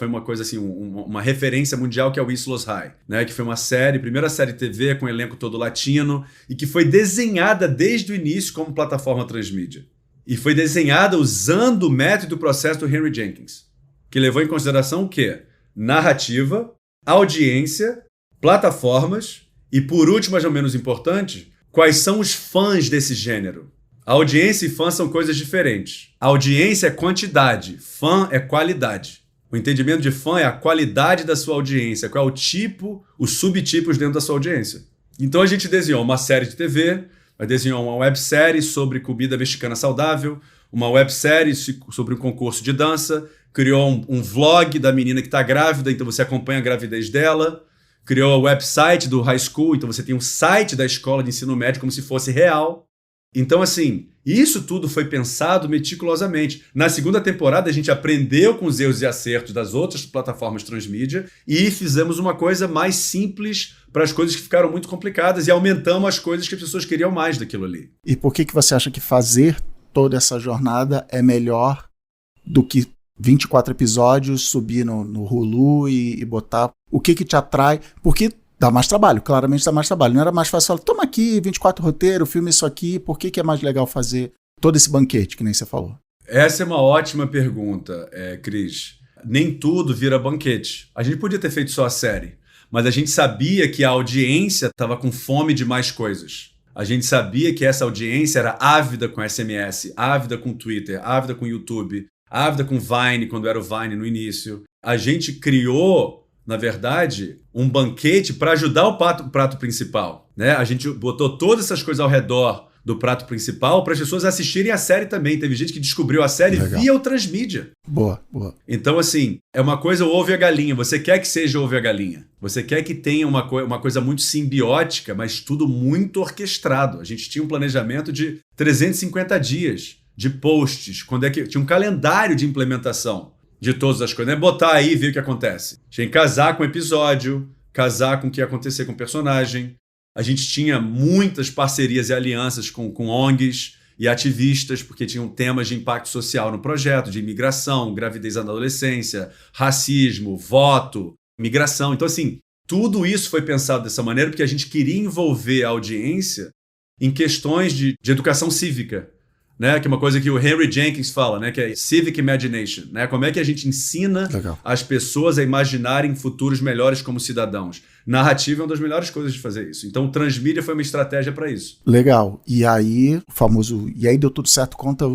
uma coisa assim, uma referência mundial, que é o Whistler's High, né? Que foi uma série, primeira série TV com um elenco todo latino, e que foi desenhada desde o início como plataforma transmídia. E foi desenhada usando o método e o processo do Henry Jenkins, que levou em consideração o quê? Narrativa, audiência, plataformas e, por último, mas não menos importante, quais são os fãs desse gênero. Audiência e fã são coisas diferentes. Audiência é quantidade, fã é qualidade. O entendimento de fã é a qualidade da sua audiência, qual é o tipo, os subtipos dentro da sua audiência. Então a gente desenhou uma série de TV, desenhou uma websérie sobre comida mexicana saudável, uma websérie sobre um concurso de dança, criou um vlog da menina que está grávida, então você acompanha a gravidez dela, criou o website do high school, então você tem um site da escola de ensino médio como se fosse real. Então, assim, isso tudo foi pensado meticulosamente. Na segunda temporada, a gente aprendeu com os erros e acertos das outras plataformas transmídia e fizemos uma coisa mais simples para as coisas que ficaram muito complicadas e aumentamos as coisas que as pessoas queriam mais daquilo ali. E por que você acha que fazer toda essa jornada é melhor do que 24 episódios, subir no Hulu e botar? O que te atrai? Porque dá mais trabalho, claramente dá mais trabalho. Não era mais fácil falar, toma aqui 24 roteiros, filme isso aqui, por que é mais legal fazer todo esse banquete, que nem você falou? Essa é uma ótima pergunta, Cris. Nem tudo vira banquete. A gente podia ter feito só a série, mas a gente sabia que a audiência estava com fome de mais coisas. A gente sabia que essa audiência era ávida com SMS, ávida com Twitter, ávida com YouTube, ávida com Vine, quando era o Vine no início. A gente criou, na verdade, um banquete para ajudar o prato principal, né? A gente botou todas essas coisas ao redor do prato principal para as pessoas assistirem a série também. Teve gente que descobriu a série via o transmídia. Boa. Então, assim, é uma coisa o ovo e a galinha. Você quer que seja o ovo e a galinha. Você quer que tenha uma coisa muito simbiótica, mas tudo muito orquestrado. A gente tinha um planejamento de 350 dias de posts, tinha um calendário de implementação de todas as coisas. Não é botar aí e ver o que acontece. Tinha que casar com o episódio, casar com o que ia acontecer com o personagem. A gente tinha muitas parcerias e alianças com ONGs e ativistas, porque tinham temas de impacto social no projeto, de imigração, gravidez na adolescência, racismo, voto, migração. Então, assim, tudo isso foi pensado dessa maneira porque a gente queria envolver a audiência em questões de educação cívica, né? Que é uma coisa que o Henry Jenkins fala, né? Que é Civic Imagination, né? Como é que a gente ensina as pessoas a imaginarem futuros melhores como cidadãos. Narrativa é uma das melhores coisas de fazer isso. Então, o Transmídia foi uma estratégia para isso. Legal. E aí, o famoso... E aí deu tudo certo, conta...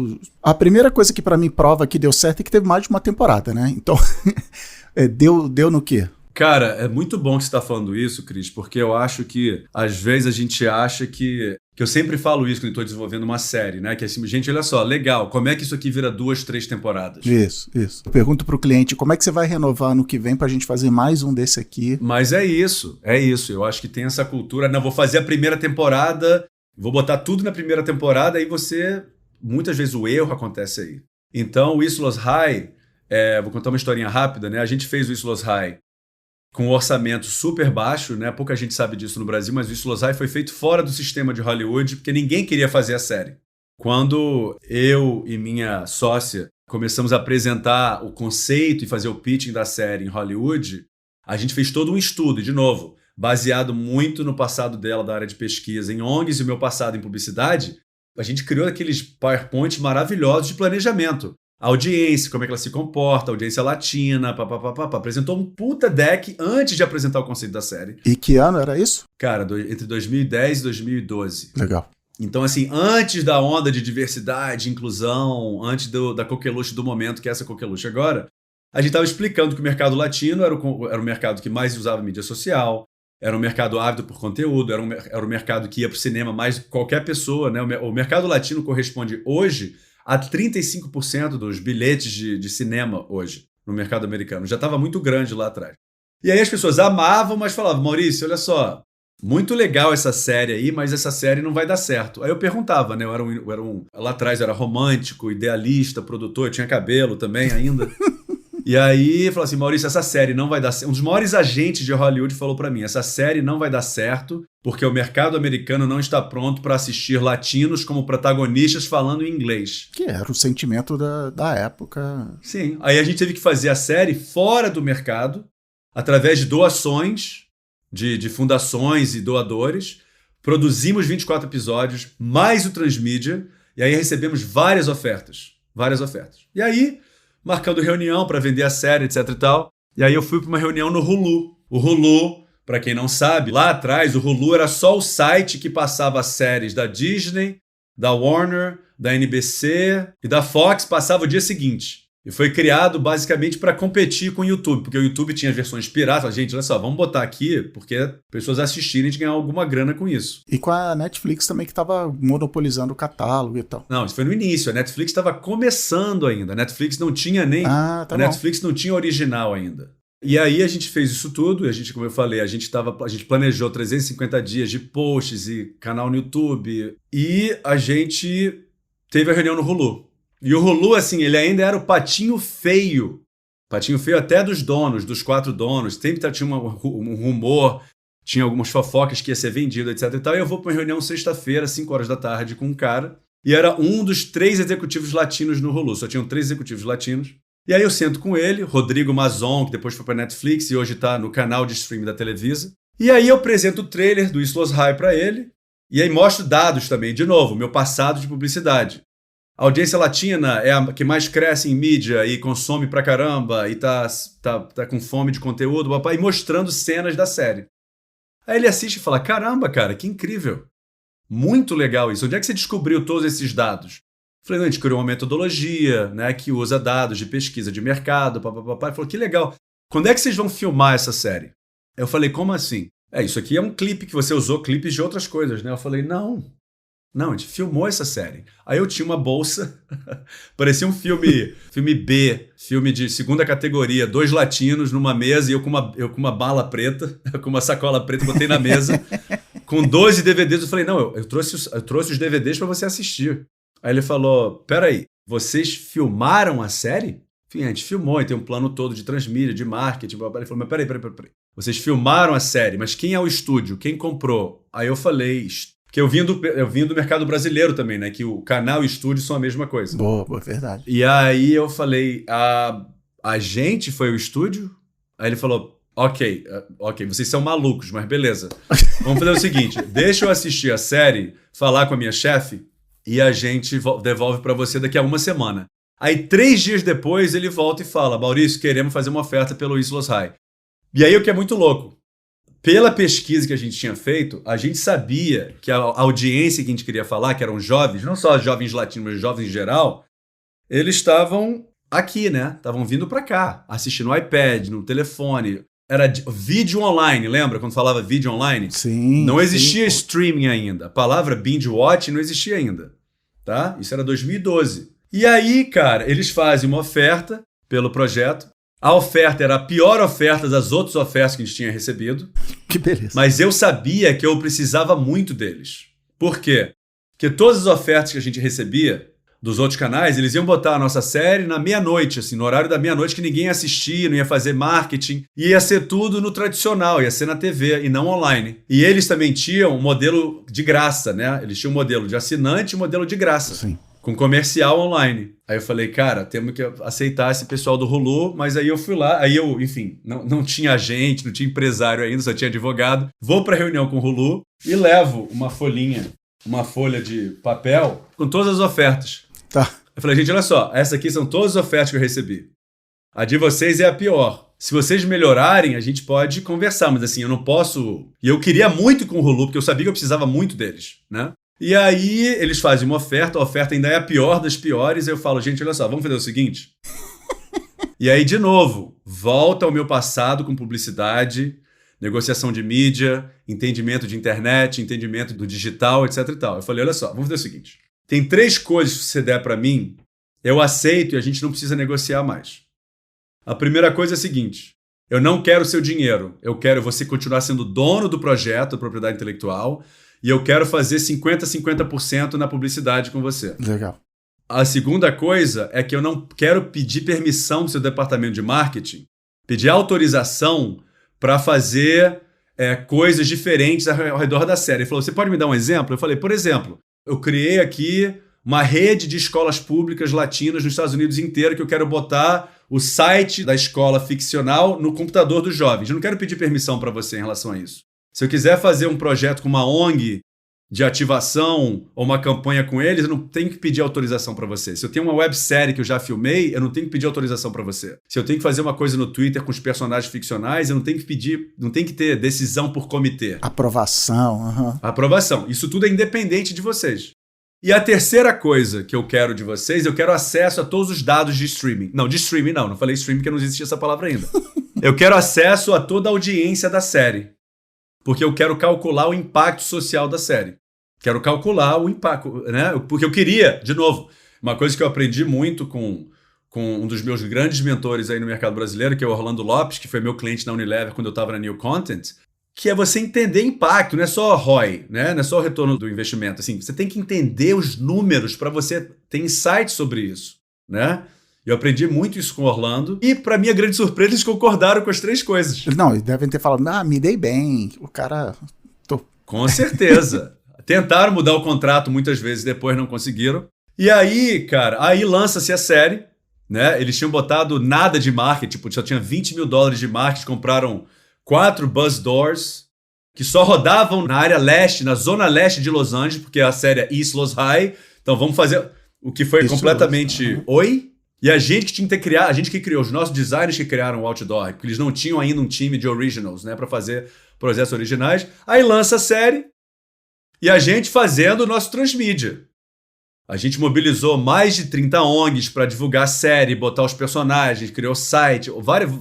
A primeira coisa que para mim prova que deu certo é que teve mais de uma temporada, né? Então, deu no quê? Cara, é muito bom que você está falando isso, Cris, porque eu acho que, às vezes, a gente acha que eu sempre falo isso quando estou desenvolvendo uma série, né? Que é assim, gente, olha só, legal, como é que isso aqui vira 2, 3 temporadas? Isso. Eu pergunto pro cliente, como é que você vai renovar no que vem pra gente fazer mais um desse aqui? Mas é isso. Eu acho que tem essa cultura, não, vou fazer a primeira temporada, vou botar tudo na primeira temporada, aí muitas vezes o erro acontece aí. Então, o Whistler's High, vou contar uma historinha rápida, né? A gente fez o Whistler's High com um orçamento super baixo, né? Pouca gente sabe disso no Brasil, mas o Whistler's High foi feito fora do sistema de Hollywood, porque ninguém queria fazer a série. Quando eu e minha sócia começamos a apresentar o conceito e fazer o pitching da série em Hollywood, a gente fez todo um estudo, de novo, baseado muito no passado dela da área de pesquisa em ONGs e o meu passado em publicidade. A gente criou aqueles PowerPoints maravilhosos de planejamento. A audiência, como é que ela se comporta, a audiência latina, apresentou um puta deck antes de apresentar o conceito da série. E que ano era isso? Cara, entre 2010 e 2012. Legal. Então, assim, antes da onda de diversidade, inclusão, antes da coqueluche do momento, que é essa coqueluche agora, a gente estava explicando que o mercado latino era o mercado que mais usava mídia social, era um mercado ávido por conteúdo, era um mercado que ia para o cinema mais qualquer pessoa, né? O mercado latino corresponde hoje a 35% dos bilhetes de cinema hoje no mercado americano. Já estava muito grande lá atrás. E aí as pessoas amavam, mas falavam, Maurício, olha só, muito legal essa série aí, mas essa série não vai dar certo. Aí eu perguntava, né? Lá atrás eu era romântico, idealista, produtor, eu tinha cabelo também ainda. E aí eu falava assim, Maurício, essa série não vai dar certo. Um dos maiores agentes de Hollywood falou pra mim, essa série não vai dar certo porque o mercado americano não está pronto para assistir latinos como protagonistas falando em inglês. Que era o sentimento da época. Sim. Aí a gente teve que fazer a série fora do mercado, através de doações de fundações e doadores. Produzimos 24 episódios, mais o Transmídia, e aí recebemos várias ofertas. E aí, marcando reunião para vender a série, etc e tal. E aí eu fui para uma reunião no Hulu. O Hulu, para quem não sabe, lá atrás o Hulu era só o site que passava as séries da Disney, da Warner, da NBC e da Fox, passava o dia seguinte. E foi criado basicamente para competir com o YouTube, porque o YouTube tinha as versões piratas. Gente, olha só, vamos botar aqui, porque pessoas assistirem e ganhar alguma grana com isso. E com a Netflix também, que estava monopolizando o catálogo e tal. Não, isso foi no início. A Netflix estava começando ainda. A Netflix não tinha nem... Netflix não tinha original ainda. E aí a gente fez isso tudo, e a gente, como eu falei, a gente planejou 350 dias de posts e canal no YouTube, e a gente teve a reunião no Hulu. E o Hulu, assim, ele ainda era o patinho feio. Patinho feio até dos donos, dos 4 donos. Sempre tinha um rumor, tinha algumas fofocas que ia ser vendido, etc e tal. E eu vou para uma reunião sexta-feira, 5 horas da tarde, com um cara. E era um dos 3 executivos latinos no Hulu. Só tinham 3 executivos latinos. E aí eu sento com ele, Rodrigo Mazon, que depois foi para Netflix e hoje está no canal de streaming da Televisa. E aí eu apresento o trailer do Islos High para ele. E aí mostro dados também, de novo, meu passado de publicidade. A audiência latina é a que mais cresce em mídia e consome pra caramba e tá com fome de conteúdo, papai, e mostrando cenas da série. Aí ele assiste e fala, caramba, cara, que incrível. Muito legal isso. Onde é que você descobriu todos esses dados? Falei, não, a gente criou uma metodologia, né, que usa dados de pesquisa de mercado, papapá. Ele falou, que legal. Quando é que vocês vão filmar essa série? Eu falei, como assim? Isso aqui é um clipe que você usou clipes de outras coisas, né? Eu falei, não, a gente filmou essa série. Aí eu tinha uma bolsa, parecia um filme B, filme de segunda categoria, 2 latinos numa mesa e eu com uma bala preta, com uma sacola preta, botei na mesa, com 12 DVDs. Eu falei, não, eu trouxe os DVDs para você assistir. Aí ele falou, peraí, vocês filmaram a série? Enfim, a gente filmou, e tem um plano todo de transmídia, de marketing. Ele falou, mas peraí. Vocês filmaram a série, mas quem é o estúdio? Quem comprou? Aí eu falei, porque eu vim do mercado brasileiro também, né? Que o canal e o estúdio são a mesma coisa. Boa, verdade. E aí eu falei, a gente foi o estúdio? Aí ele falou, ok, vocês são malucos, mas beleza. Vamos fazer o seguinte, deixa eu assistir a série, falar com a minha chefe, e a gente devolve para você daqui a uma semana. Aí 3 dias depois ele volta e fala, Maurício, queremos fazer uma oferta pelo Islos High. E aí o que é muito louco, pela pesquisa que a gente tinha feito, a gente sabia que a audiência que a gente queria falar, que eram jovens, não só jovens latinos, mas jovens em geral, eles estavam aqui, né? Estavam vindo para cá, assistindo no iPad, no telefone. Era vídeo online, lembra quando falava vídeo online? Sim. Não existia streaming ainda. A palavra binge watch não existia ainda, tá? Isso era 2012. E aí, cara, eles fazem uma oferta pelo projeto. A oferta era a pior oferta das outras ofertas que a gente tinha recebido. Que beleza. Mas eu sabia que eu precisava muito deles. Por quê? Porque todas as ofertas que a gente recebia dos outros canais, eles iam botar a nossa série na meia-noite, assim, no horário da meia-noite que ninguém ia assistir, não ia fazer marketing. Ia ser tudo no tradicional, ia ser na TV e não online. E eles também tinham um modelo de graça, né? Eles tinham um modelo de assinante e um modelo de graça. Sim. Com comercial online. Aí eu falei, cara, temos que aceitar esse pessoal do Hulu, mas aí eu fui lá, aí eu, enfim, não tinha agente, não tinha empresário ainda, só tinha advogado. Vou pra reunião com o Hulu e levo uma folha de papel com todas as ofertas. Tá. Eu falei, gente, olha só, essas aqui são todas as ofertas que eu recebi. A de vocês é a pior. Se vocês melhorarem, a gente pode conversar, mas assim, eu não posso... E eu queria muito com o Hulu, porque eu sabia que eu precisava muito deles, né? E aí eles fazem uma oferta, a oferta ainda é a pior das piores, eu falo, gente, olha só, vamos fazer o seguinte? E aí, de novo, volta ao meu passado com publicidade, negociação de mídia, entendimento de internet, entendimento do digital, etc e tal. Eu falei, olha só, vamos fazer o seguinte. Tem 3 coisas que você der para mim, eu aceito e a gente não precisa negociar mais. A primeira coisa é a seguinte, eu não quero seu dinheiro, eu quero você continuar sendo dono do projeto, da propriedade intelectual, e eu quero fazer 50% na publicidade com você. Legal. A segunda coisa é que eu não quero pedir permissão do seu departamento de marketing, pedir autorização para fazer coisas diferentes ao redor da série. Ele falou, você pode me dar um exemplo? Eu falei, por exemplo, eu criei aqui uma rede de escolas públicas latinas nos Estados Unidos inteiro que eu quero botar o site da escola ficcional no computador dos jovens. Eu não quero pedir permissão para você em relação a isso. Se eu quiser fazer um projeto com uma ONG de ativação ou uma campanha com eles, eu não tenho que pedir autorização para você. Se eu tenho uma websérie que eu já filmei, eu não tenho que pedir autorização para você. Se eu tenho que fazer uma coisa no Twitter com os personagens ficcionais, eu não tenho que pedir, não tem que ter decisão por comitê. Aprovação. Aprovação. Isso tudo é independente de vocês. E a terceira coisa que eu quero de vocês, eu quero acesso a todos os dados de streaming. Não, de streaming não falei streaming porque não existia essa palavra ainda. Eu quero acesso a toda a audiência da série. Porque eu quero calcular o impacto social da série. Quero calcular o impacto, né? Porque eu queria, de novo, uma coisa que eu aprendi muito com um dos meus grandes mentores aí no mercado brasileiro, que é o Orlando Lopes, que foi meu cliente na Unilever quando eu estava na New Content, que é você entender impacto, não é só ROI, né? Não é só o retorno do investimento. Assim, você tem que entender os números para você ter insight sobre isso, né? Eu aprendi muito isso com o Orlando e, para minha grande surpresa, eles concordaram com as 3 coisas. Não, eles devem ter falado, me dei bem, o cara... Com certeza. Tentaram mudar o contrato muitas vezes, depois não conseguiram. E aí, cara, aí lança-se a série, né? Eles tinham botado nada de marketing, tipo, só tinha $20 mil de marketing, compraram 4 bus doors, que só rodavam na área leste, na zona leste de Los Angeles, porque a série é East Los High. Então vamos fazer o que foi completamente... Oi? E a gente que tinha que criar, a gente que criou, os nossos designers que criaram o outdoor, porque eles não tinham ainda um time de originals, né, para fazer projetos originais. Aí lança a série e a gente fazendo o nosso transmídia. A gente mobilizou mais de 30 ONGs para divulgar a série, botar os personagens, criou site,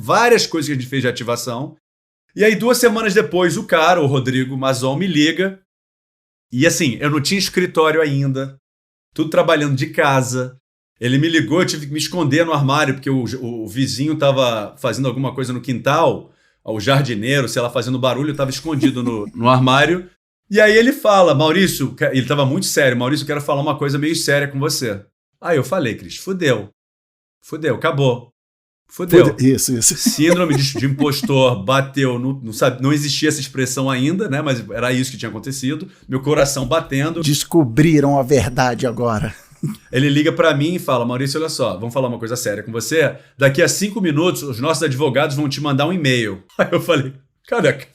várias coisas que a gente fez de ativação. E aí 2 semanas depois o Rodrigo Mazon, me liga. E assim, eu não tinha escritório ainda, tudo trabalhando de casa. Ele me ligou, eu tive que me esconder no armário, porque o vizinho estava fazendo alguma coisa no quintal, o jardineiro, sei lá, fazendo barulho, eu estava escondido no armário. E aí ele fala, Maurício, ele estava muito sério, Maurício, eu quero falar uma coisa meio séria com você. Aí eu falei, Cris, fudeu, acabou. Fudeu. Isso. Síndrome de impostor bateu, não existia essa expressão ainda, né? Mas era isso que tinha acontecido. Meu coração batendo. Descobriram a verdade agora. Ele liga pra mim e fala, Maurício, olha só, vamos falar uma coisa séria com você. Daqui a 5 minutos, os nossos advogados vão te mandar um e-mail. Aí eu falei, caraca.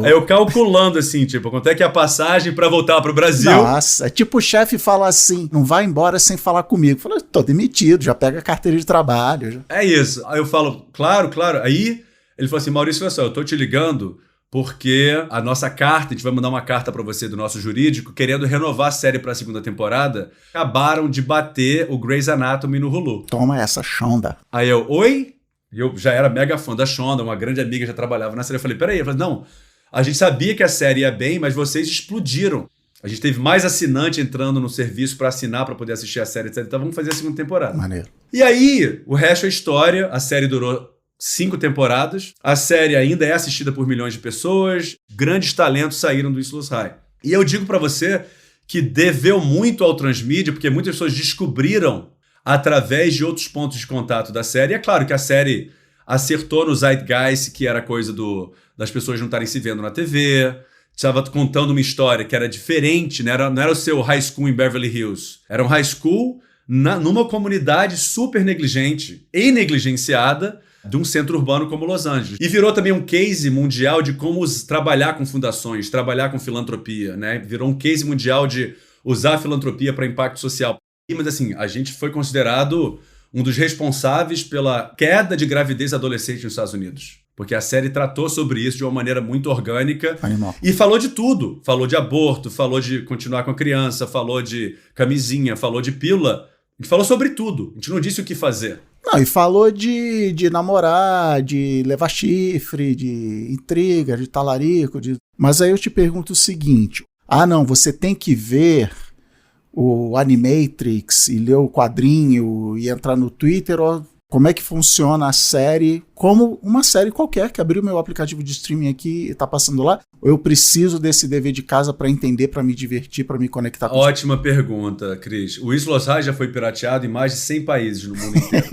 Aí eu calculando assim, tipo, quanto é que é a passagem pra voltar pro Brasil? Nossa, é tipo o chefe fala assim, não vai embora sem falar comigo. Eu falei, tô demitido, já pega a carteira de trabalho. É isso. Aí eu falo, claro. Aí ele falou assim, Maurício, olha só, eu tô te ligando porque a nossa carta, a gente vai mandar uma carta pra você do nosso jurídico, querendo renovar a série pra 2ª temporada, acabaram de bater o Grey's Anatomy no Hulu. Toma essa, Shonda. Aí eu, oi? E eu já era mega fã da Shonda, uma grande amiga, já trabalhava na série. Eu falei, peraí. Eu falei, não, a gente sabia que a série ia bem, mas vocês explodiram. A gente teve mais assinante entrando no serviço pra assinar, pra poder assistir a série, etc. Então vamos fazer a 2ª temporada. Maneiro. E aí, o resto é história. A série durou 5 temporadas. A série ainda é assistida por milhões de pessoas. Grandes talentos saíram do East Los High. E eu digo pra você que deveu muito ao Transmídia, porque muitas pessoas descobriram através de outros pontos de contato da série. E é claro que a série acertou no zeitgeist, que era coisa das pessoas não estarem se vendo na TV. Estava contando uma história que era diferente, né? Não era o seu high school em Beverly Hills. Era um high school numa comunidade super negligente e negligenciada de um centro urbano como Los Angeles. E virou também um case mundial de como trabalhar com fundações, trabalhar com filantropia, né? Virou um case mundial de usar a filantropia para impacto social. Mas assim, a gente foi considerado um dos responsáveis pela queda de gravidez adolescente nos Estados Unidos. Porque a série tratou sobre isso de uma maneira muito orgânica. Animal. E falou de tudo. Falou de aborto, falou de continuar com a criança, falou de camisinha, falou de pílula. A gente falou sobre tudo. A gente não disse o que fazer. Não, e falou de namorar, de levar chifre, de intriga, de talarico. Mas aí eu te pergunto o seguinte. Não, você tem que ver o Animatrix e ler o quadrinho e entrar no Twitter, ou como é que funciona a série, como uma série qualquer, que abriu meu aplicativo de streaming aqui e tá passando lá, ou eu preciso desse dever de casa para entender, para me divertir, para me conectar com Ótima pergunta, Cris. O Isso Los High já foi pirateado em mais de 100 países no mundo inteiro.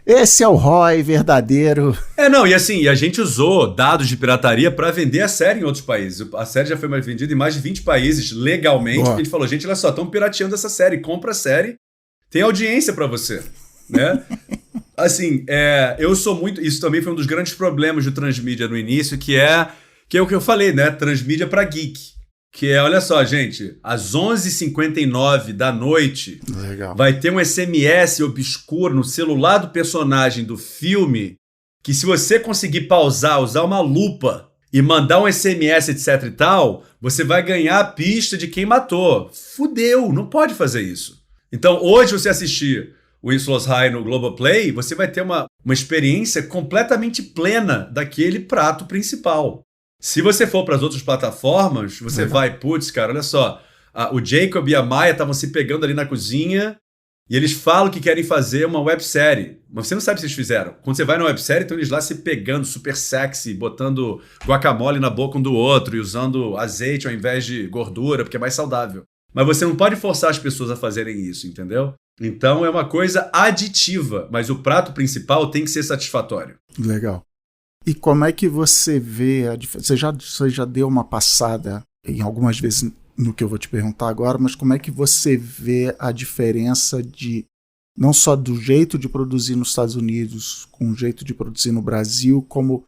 Esse é o ROI verdadeiro. Não, e assim, a gente usou dados de pirataria para vender a série em outros países. A série já foi vendida em mais de 20 países legalmente. Porque a gente falou, gente, olha só, estão pirateando essa série, compra a série, tem audiência para você, né? Assim, eu sou muito... Isso também foi um dos grandes problemas do Transmídia no início, que é o que eu falei, né? Transmídia para geek. Que é, olha só, gente, às 11h59 da noite, Legal. vai ter um SMS obscuro no celular do personagem do filme, que se você conseguir pausar, usar uma lupa e mandar um SMS, etc e tal, você vai ganhar a pista de quem matou. Fudeu, não pode fazer isso. Então, hoje, você assistir o Isso Los High no Globoplay, você vai ter uma experiência completamente plena daquele prato principal. Se você for para as outras plataformas, você vai, putz, cara, olha só, o Jacob e a Maia estavam se pegando ali na cozinha e eles falam que querem fazer uma websérie, mas você não sabe se eles fizeram. Quando você vai na websérie, estão eles lá se pegando, super sexy, botando guacamole na boca um do outro e usando azeite ao invés de gordura, porque é mais saudável. Mas você não pode forçar as pessoas a fazerem isso, entendeu? Então é uma coisa aditiva, mas o prato principal tem que ser satisfatório. Legal. E como é que você vê a diferença? Você já deu uma passada em algumas vezes no que eu vou te perguntar agora, mas como é que você vê a diferença de não só do jeito de produzir nos Estados Unidos com o jeito de produzir no Brasil, como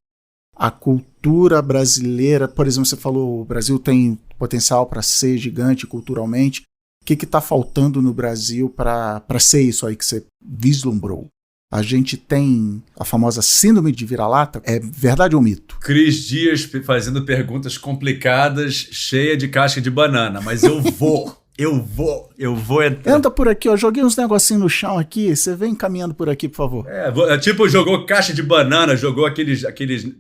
a cultura brasileira? Por exemplo, você falou o Brasil tem potencial para ser gigante culturalmente. O que está faltando no Brasil para ser isso aí que você vislumbrou? A gente tem a famosa síndrome de vira-lata. É verdade ou mito? Cris Dias fazendo perguntas complicadas, cheia de casca de banana. Mas eu vou entrar. Entra por aqui, ó. Joguei uns negocinhos no chão aqui. Você vem caminhando por aqui, por favor. Tipo, jogou caixa de banana, jogou aqueles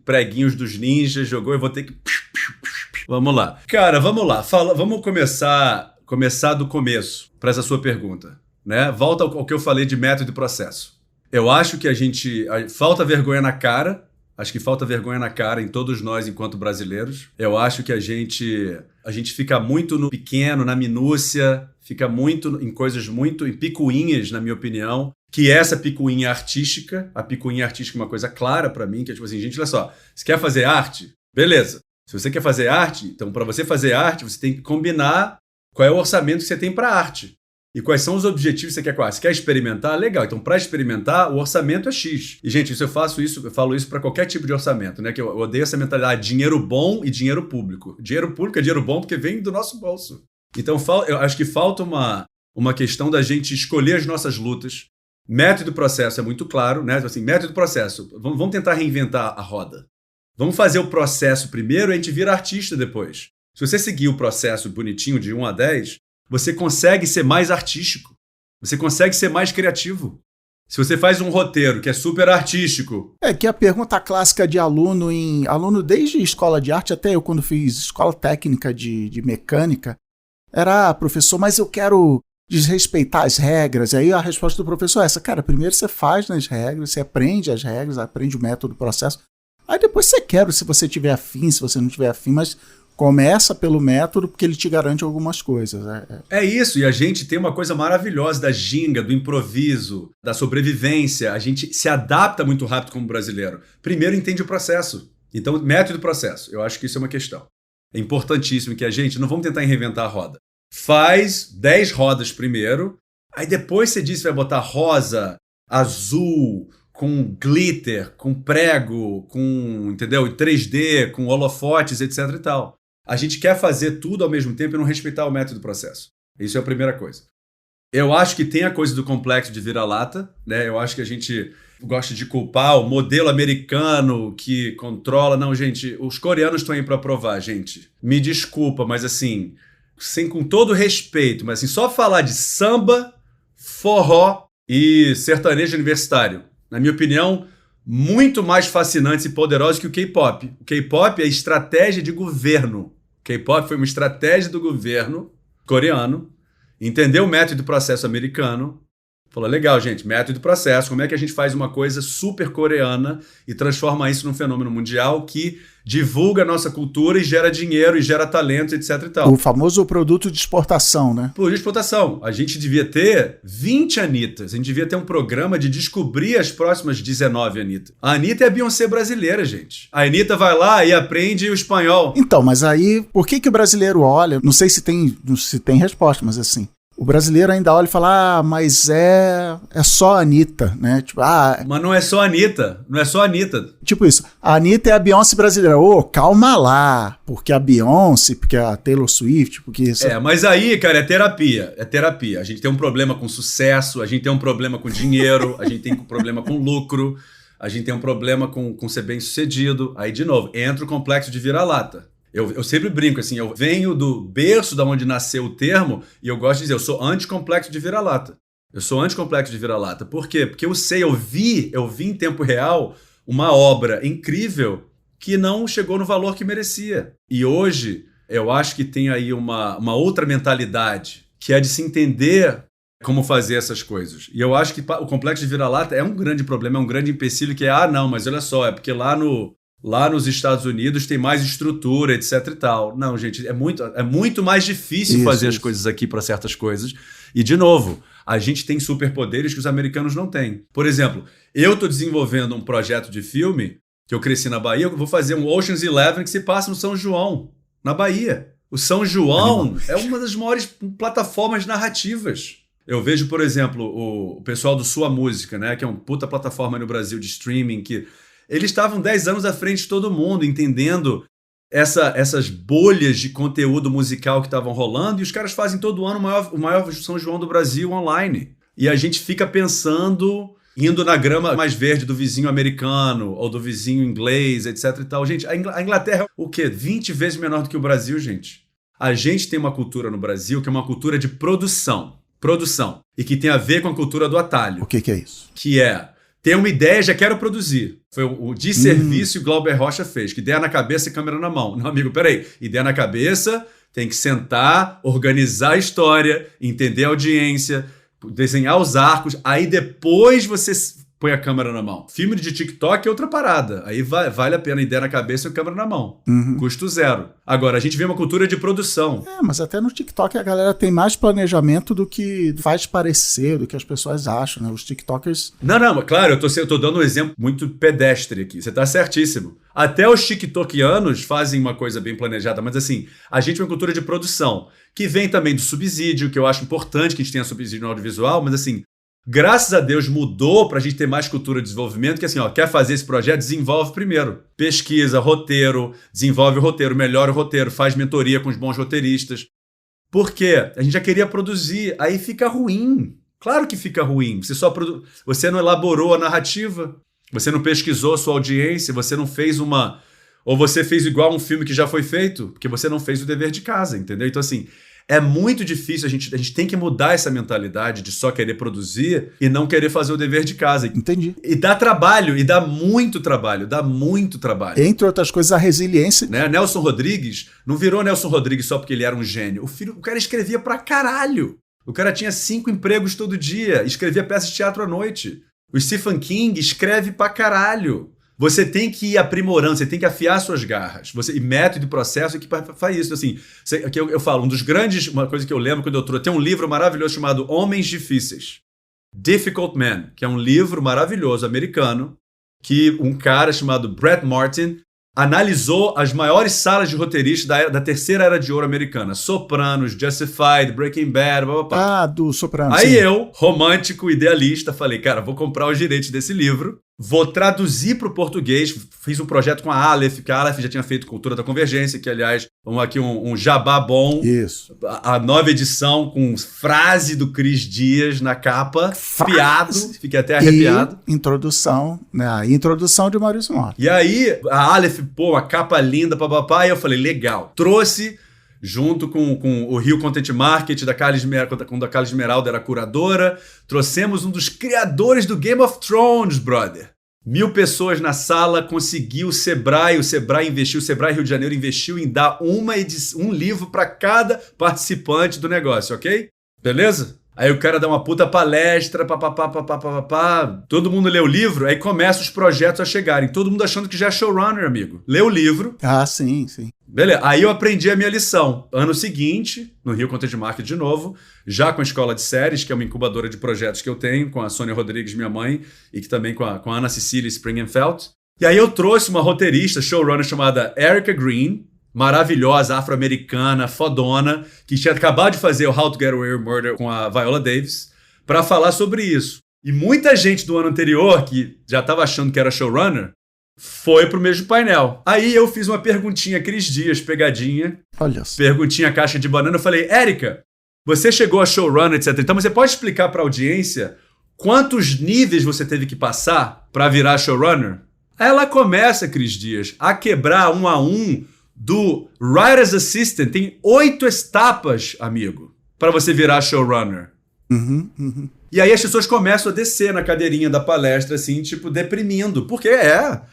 preguinhos dos ninjas, jogou, eu vou ter que... Vamos lá. Cara, vamos lá. Vamos começar do começo para essa sua pergunta, né? Volta ao que eu falei de método e processo. Eu acho que falta vergonha na cara. Acho que falta vergonha na cara em todos nós enquanto brasileiros. Eu acho que a gente fica muito no pequeno, na minúcia, fica muito em coisas muito, em picuinhas, na minha opinião, que é essa picuinha artística. A picuinha artística é uma coisa clara para mim, que é tipo assim, gente, olha só, você quer fazer arte? Beleza. Se você quer fazer arte, então para você fazer arte, você tem que combinar qual é o orçamento que você tem para arte. E quais são os objetivos que você quer com a arte? Você quer experimentar? Legal. Então, para experimentar, o orçamento é X. E, gente, eu falo isso para qualquer tipo de orçamento, né? Que eu odeio essa mentalidade, dinheiro bom e dinheiro público. Dinheiro público é dinheiro bom porque vem do nosso bolso. Então, eu acho que falta uma questão da gente escolher as nossas lutas. Método e processo é muito claro, né? Assim, método e processo. Vamos tentar reinventar a roda. Vamos fazer o processo primeiro e a gente vira artista depois. Se você seguir o processo bonitinho de 1 a 10, você consegue ser mais artístico. Você consegue ser mais criativo. Se você faz um roteiro que é super artístico... Que a pergunta clássica de aluno desde escola de arte, até eu quando fiz escola técnica de mecânica, era, professor, mas eu quero desrespeitar as regras. Aí a resposta do professor é essa, cara, primeiro você faz nas regras, você aprende as regras, aprende o método, o processo. Aí depois você quebra se você tiver afim, se você não tiver afim, mas... Começa pelo método porque ele te garante algumas coisas. É isso, e a gente tem uma coisa maravilhosa da ginga, do improviso, da sobrevivência. A gente se adapta muito rápido como brasileiro. Primeiro entende o processo. Então, método e processo. Eu acho que isso é uma questão. É importantíssimo que a gente não vamos tentar reinventar a roda. Faz 10 rodas primeiro, aí depois você diz que vai botar rosa, azul, com glitter, com prego, com, entendeu? 3D, com holofotes, etc e tal. A gente quer fazer tudo ao mesmo tempo e não respeitar o método do processo. Isso é a primeira coisa. Eu acho que tem a coisa do complexo de vira-lata, né? Eu acho que a gente gosta de culpar o modelo americano que controla. Não, gente, os coreanos estão aí para provar, gente. Me desculpa, mas assim, sem, com todo respeito, mas assim, só falar de samba, forró e sertanejo universitário, na minha opinião, muito mais fascinantes e poderosos que o K-pop. O K-pop é estratégia de governo. O K-pop foi uma estratégia do governo coreano, entendeu o método do processo americano. Falou, legal, gente, método e processo, como é que a gente faz uma coisa super coreana e transforma isso num fenômeno mundial que divulga a nossa cultura e gera dinheiro e gera talento, etc e tal. O famoso produto de exportação, né? Produto de exportação. A gente devia ter 20 Anitas, a gente devia ter um programa de descobrir as próximas 19 Anitta. A Anitta é a Beyoncé brasileira, gente. A Anitta vai lá e aprende o espanhol. Então, mas aí, por que o brasileiro olha? Não sei se tem resposta, mas assim... O brasileiro ainda olha e fala, mas é só a Anitta, né? Tipo, mas não é só a Anitta, não é só a Anitta. Tipo isso, a Anitta é a Beyoncé brasileira. Calma lá, porque a Beyoncé, porque a Taylor Swift, porque... Isso... mas aí, cara, é terapia. A gente tem um problema com sucesso, a gente tem um problema com dinheiro, a gente tem um problema com lucro, a gente tem um problema com ser bem-sucedido. Aí, de novo, entra o complexo de vira-lata. Eu sempre brinco, assim, eu venho do berço da onde nasceu o termo e eu gosto de dizer, eu sou anticomplexo de vira-lata. Eu sou anticomplexo de vira-lata. Por quê? Porque eu vi em tempo real uma obra incrível que não chegou no valor que merecia. E hoje, eu acho que tem aí uma outra mentalidade, que é de se entender como fazer essas coisas. E eu acho que o complexo de vira-lata é um grande problema, é um grande empecilho que não, mas olha só, é porque lá nos Estados Unidos tem mais estrutura, etc e tal. Não, gente, é muito mais difícil fazer as coisas aqui para certas coisas. E, de novo, a gente tem superpoderes que os americanos não têm. Por exemplo, eu estou desenvolvendo um projeto de filme, que eu cresci na Bahia, eu vou fazer um Ocean's 11 que se passa no São João, na Bahia. O São João é uma das maiores plataformas narrativas. Eu vejo, por exemplo, o pessoal do Sua Música, né, que é uma puta plataforma no Brasil de streaming, que eles estavam 10 anos à frente de todo mundo, entendendo essas bolhas de conteúdo musical que estavam rolando, e os caras fazem todo ano o maior São João do Brasil online. E a gente fica pensando, indo na grama mais verde do vizinho americano, ou do vizinho inglês, etc e tal. Gente, a Inglaterra é o quê? 20 vezes menor do que o Brasil, gente. A gente tem uma cultura no Brasil que é uma cultura de produção, e que tem a ver com a cultura do atalho. O que é isso? Que é... Tem uma ideia, já quero produzir. Foi o desserviço que o Glauber Rocha fez. Que ideia na cabeça e câmera na mão. Não, amigo, peraí. Ideia na cabeça, tem que sentar, organizar a história, entender a audiência, desenhar os arcos. Aí depois você põe a câmera na mão. Filme de TikTok é outra parada. Aí vale a pena ideia na cabeça e câmera na mão. Custo zero. Agora, a gente vê uma cultura de produção. Mas até no TikTok a galera tem mais planejamento do que faz parecer, do que as pessoas acham, né? Os TikTokers... Não, claro, eu tô dando um exemplo muito pedestre aqui. Você tá certíssimo. Até os tiktokianos fazem uma coisa bem planejada, mas assim, a gente tem uma cultura de produção, que vem também do subsídio, que eu acho importante que a gente tenha subsídio no audiovisual, mas assim, graças a Deus mudou para a gente ter mais cultura de desenvolvimento, que assim, quer fazer esse projeto, desenvolve primeiro. Pesquisa, roteiro, desenvolve o roteiro, melhora o roteiro, faz mentoria com os bons roteiristas. Por quê? A gente já queria produzir, aí fica ruim. Claro que fica ruim. Você não elaborou a narrativa, você não pesquisou a sua audiência, você não fez ou você fez igual um filme que já foi feito, porque você não fez o dever de casa, entendeu? Então assim... É muito difícil, a gente tem que mudar essa mentalidade de só querer produzir e não querer fazer o dever de casa. Entendi. E dá trabalho, e dá muito trabalho. Entre outras coisas, a resiliência. Né? Nelson Rodrigues não virou Nelson Rodrigues só porque ele era um gênio. O cara escrevia pra caralho. O cara tinha 5 empregos todo dia, escrevia peças de teatro à noite. O Stephen King escreve pra caralho. Você tem que ir aprimorando, você tem que afiar suas garras. E método e processo é que faz isso. Assim, aqui eu falo, uma coisa que eu lembro quando eu trouxe, tem um livro maravilhoso chamado Homens Difíceis. Difficult Men, que é um livro maravilhoso americano, que um cara chamado Brett Martin analisou as maiores salas de roteiristas da terceira era de ouro americana. Sopranos, Justified, Breaking Bad, blá, blá, blá. Do Sopranos. Aí eu, romântico, idealista, falei, cara, vou comprar os direitos desse livro vou traduzir para o português. Fiz um projeto com a Aleph, que a Aleph já tinha feito Cultura da Convergência, que, aliás, aqui um jabá bom. Isso. A nova edição com frase do Cris Dias na capa. Piado, fiquei até arrepiado. E introdução, né? A introdução de Maurício Mota. E aí, a Aleph, pô, a capa linda, papapá, e eu falei, legal. Trouxe, junto com o Rio Content Market, quando a Carla Esmeralda era curadora, trouxemos um dos criadores do Game of Thrones, brother. 1.000 pessoas na sala, conseguiu o Sebrae investiu, o Sebrae Rio de Janeiro investiu em dar um livro para cada participante do negócio, ok? Beleza? Aí o cara dá uma puta palestra, papapá, todo mundo lê o livro, aí começam os projetos a chegarem, todo mundo achando que já é showrunner, amigo. Lê o livro. Ah, sim. Beleza, aí eu aprendi a minha lição. Ano seguinte, no Rio Content Market de novo, já com a Escola de Séries, que é uma incubadora de projetos que eu tenho, com a Sônia Rodrigues, minha mãe, e que também com a Ana Cecília Springenfeld. E aí eu trouxe uma roteirista, showrunner, chamada Erica Green, maravilhosa, afro-americana, fodona, que tinha acabado de fazer o How to Get Away with Murder com a Viola Davis, para falar sobre isso. E muita gente do ano anterior, que já estava achando que era showrunner, foi pro mesmo painel. Aí eu fiz uma perguntinha, Cris Dias, pegadinha. Olha só. Perguntinha, caixa de banana. Eu falei, Érica, você chegou a showrunner, etc. Então você pode explicar pra audiência quantos níveis você teve que passar pra virar showrunner? Aí ela começa, Cris Dias, a quebrar um a um do Writer's Assistant. Tem 8 etapas, amigo, pra você virar showrunner. E aí as pessoas começam a descer na cadeirinha da palestra, assim, tipo, deprimindo. Por quê?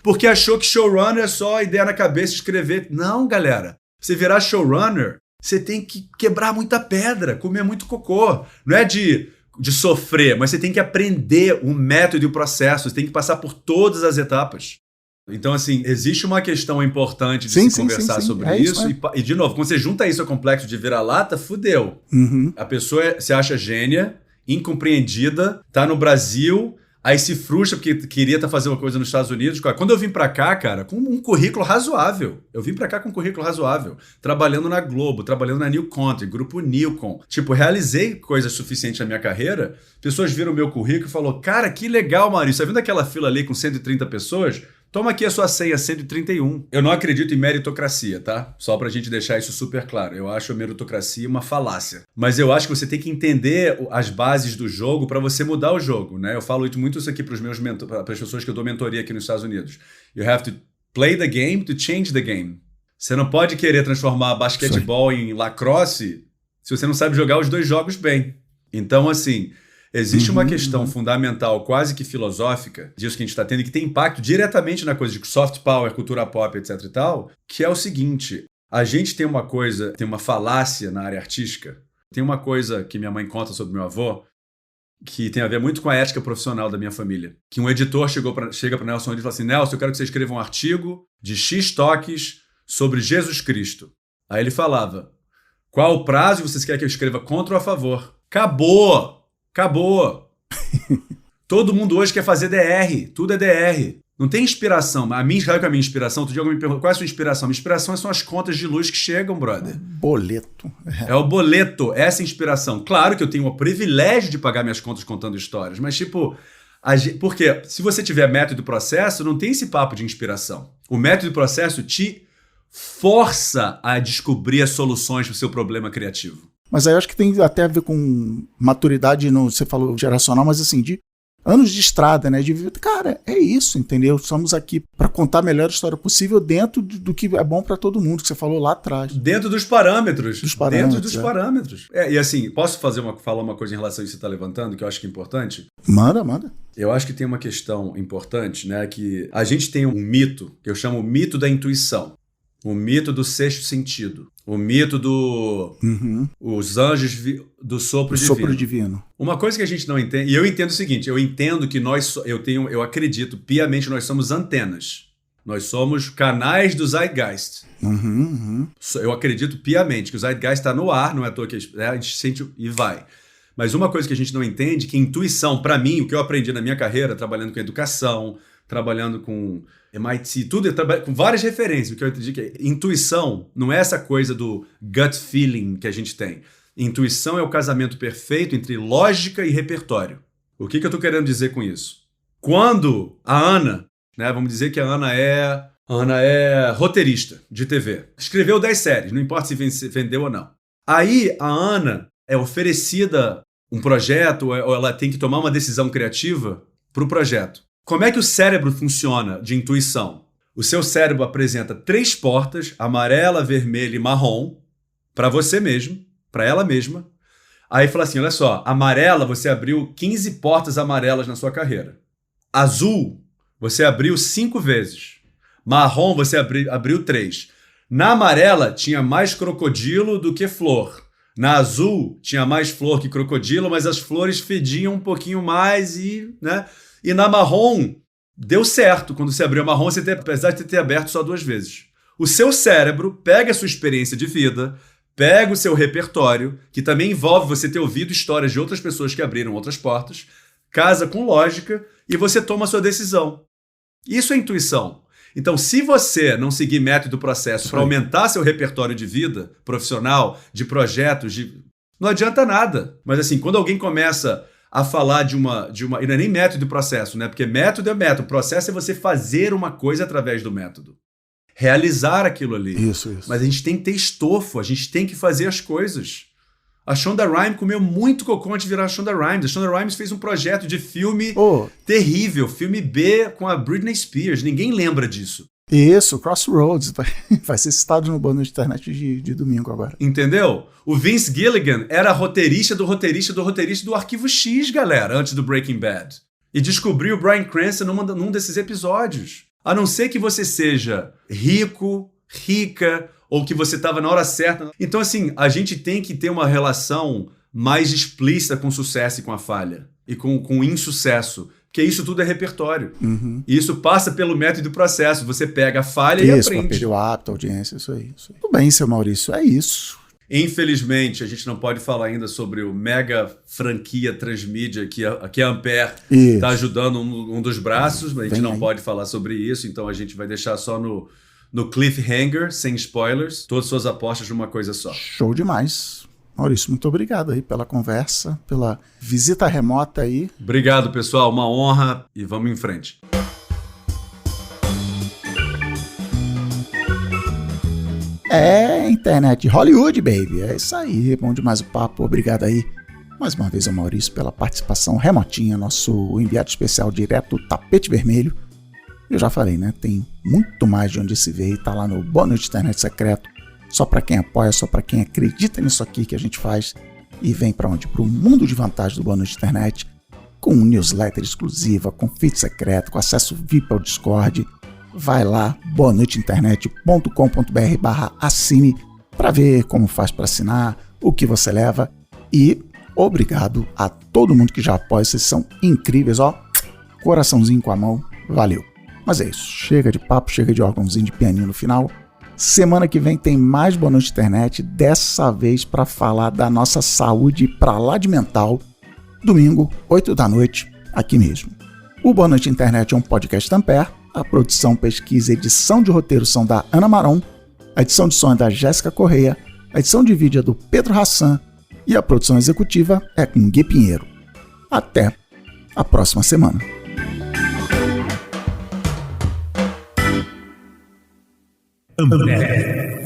Porque achou que showrunner é só ideia na cabeça, escrever. Não, galera. Você virar showrunner, você tem que quebrar muita pedra, comer muito cocô. Não é de sofrer, mas você tem que aprender o método e o processo. Você tem que passar por todas as etapas. Então, assim, existe uma questão importante de se conversar sobre isso. E, de novo, quando você junta isso ao complexo de vira-lata, fudeu. A pessoa se acha gênia, incompreendida, tá no Brasil, aí se frustra porque queria fazendo uma coisa nos Estados Unidos. Quando eu vim pra cá, cara, com um currículo razoável. Eu vim pra cá com um currículo razoável. Trabalhando na Globo, trabalhando na New Country, Grupo Nilcon. Tipo, realizei coisas suficientes na minha carreira. Pessoas viram o meu currículo e falaram, cara, que legal, Maurício. Tá vendo aquela fila ali com 130 pessoas? Toma aqui a sua senha, 131. Eu não acredito em meritocracia, tá? Só pra gente deixar isso super claro. Eu acho a meritocracia uma falácia. Mas eu acho que você tem que entender as bases do jogo pra você mudar o jogo, né? Eu falo muito isso aqui pros meus para as pessoas que eu dou mentoria aqui nos Estados Unidos. You have to play the game to change the game. Você não pode querer transformar basquetebol em lacrosse se você não sabe jogar os dois jogos bem. Então, assim, existe uma questão fundamental, quase que filosófica, disso que a gente está tendo, e que tem impacto diretamente na coisa de soft power, cultura pop, etc e tal, que é o seguinte: a gente tem uma falácia na área artística. Tem uma coisa que minha mãe conta sobre meu avô, que tem a ver muito com a ética profissional da minha família. Que um editor chega para Nelson e fala assim, Nelson, eu quero que você escreva um artigo de X toques sobre Jesus Cristo. Aí ele falava, qual o prazo você quer que eu escreva contra ou a favor? Acabou! Todo mundo hoje quer fazer DR. Tudo é DR. Não tem inspiração. Sabe que a minha inspiração? Outro dia alguém me perguntou, qual é a sua inspiração? Minha inspiração são as contas de luz que chegam, brother. Boleto. É o boleto. Essa é a inspiração. Claro que eu tenho o privilégio de pagar minhas contas contando histórias, mas tipo... Porque se você tiver método e processo, não tem esse papo de inspiração. O método e processo te força a descobrir as soluções para o seu problema criativo. Mas aí eu acho que tem até a ver com maturidade, você falou geracional, mas assim, de anos de estrada, né? De cara, é isso, entendeu? Estamos aqui para contar a melhor história possível dentro do que é bom para todo mundo, que você falou lá atrás. Dentro dos parâmetros. Dentro dos parâmetros. E assim, posso falar uma coisa em relação a isso que você está levantando, que eu acho que é importante? Manda. Eu acho que tem uma questão importante, né? Que a gente tem um mito, que eu chamo o mito da intuição. O mito do sexto sentido. O mito do... Os anjos do sopro divino. Sopro divino. Uma coisa que a gente não entende... E eu entendo o seguinte, eu entendo que eu acredito piamente, nós somos antenas. Nós somos canais do Zeitgeist. Eu acredito piamente que o Zeitgeist está no ar, não é à toa que a gente sente e vai. Mas uma coisa que a gente não entende, que intuição, para mim, o que eu aprendi na minha carreira, trabalhando com educação, trabalhando com MIT, tudo, com várias referências. O que eu entendi que intuição não é essa coisa do gut feeling que a gente tem. Intuição é o casamento perfeito entre lógica e repertório. O que eu estou querendo dizer com isso? Quando a Ana, né, vamos dizer que a Ana é roteirista de TV. Escreveu 10 séries, não importa se vendeu ou não. Aí a Ana é oferecida um projeto ou ela tem que tomar uma decisão criativa para o projeto. Como é que o cérebro funciona de intuição? O seu cérebro apresenta 3 portas, amarela, vermelha e marrom, para você mesmo, para ela mesma. Aí fala assim, olha só, amarela, você abriu 15 portas amarelas na sua carreira. Azul, você abriu 5 vezes. Marrom, você abriu 3. Na amarela, tinha mais crocodilo do que flor. Na azul, tinha mais flor que crocodilo, mas as flores fediam um pouquinho mais né? E na marrom, deu certo. Quando você abriu a marrom, apesar de ter aberto só 2 vezes. O seu cérebro pega a sua experiência de vida, pega o seu repertório, que também envolve você ter ouvido histórias de outras pessoas que abriram outras portas, casa com lógica e você toma a sua decisão. Isso é intuição. Então, se você não seguir método e processo para aumentar seu repertório de vida profissional, de projetos, não adianta nada. Mas assim, quando alguém começa a falar de uma... E não é nem método e processo, né? Porque método é método. Processo é você fazer uma coisa através do método. Realizar aquilo ali. Isso. Mas a gente tem que ter estofo, a gente tem que fazer as coisas. A Shonda Rhimes comeu muito cocô antes de virar a Shonda Rhimes. A Shonda Rhimes fez um projeto de filme terrível, filme B com a Britney Spears. Ninguém lembra disso. Isso, Crossroads. Vai ser citado no Boa Noite Internet de domingo agora. Entendeu? O Vince Gilligan era roteirista do Arquivo X, galera, antes do Breaking Bad. E descobriu o Bryan Cranston num desses episódios. A não ser que você seja rico, rica, ou que você estava na hora certa. Então, assim, a gente tem que ter uma relação mais explícita com o sucesso e com a falha. E com o insucesso. Porque isso tudo é repertório. Uhum. E isso passa pelo método do processo. Você pega a falha e aprende. Papel o hábito, audiência, isso aí. Tudo bem, seu Maurício, é isso. Infelizmente, a gente não pode falar ainda sobre o mega franquia transmídia que a Ampere está ajudando um dos braços. Mas a gente não pode falar sobre isso. Então, a gente vai deixar só no cliffhanger, sem spoilers, todas as suas apostas numa coisa só. Show demais. Maurício, muito obrigado aí pela conversa, pela visita remota aí. Obrigado, pessoal. Uma honra e vamos em frente. É, internet Hollywood, baby. É isso aí. Bom demais o papo. Obrigado aí mais uma vez ao Maurício pela participação remotinha, nosso enviado especial direto do Tapete Vermelho. Eu já falei, né? Tem muito mais de onde se vê e tá lá no Boa Noite Internet Secreto. Só pra quem apoia, só pra quem acredita nisso aqui que a gente faz. E vem pra onde? Pro mundo de vantagem do Boa Noite Internet. Com newsletter exclusiva, com feed secreto, com acesso VIP ao Discord. Vai lá, boanoiteinternet.com.br/assine pra ver como faz pra assinar, o que você leva. E obrigado a todo mundo que já apoia. Vocês são incríveis, ó. Coraçãozinho com a mão. Valeu. Mas é isso, chega de papo, chega de órgãozinho de pianinho no final. Semana que vem tem mais Boa Noite Internet, dessa vez para falar da nossa saúde pra lá de mental. Domingo, 8 da noite, aqui mesmo. O Boa Noite Internet é um podcast da Ampere. A produção, pesquisa e edição de roteiro são da Ana Maron. A edição de som é da Jéssica Correia. A edição de vídeo é do Pedro Hassan. E a produção executiva é com Gui Pinheiro. Até a próxima semana. Ampere.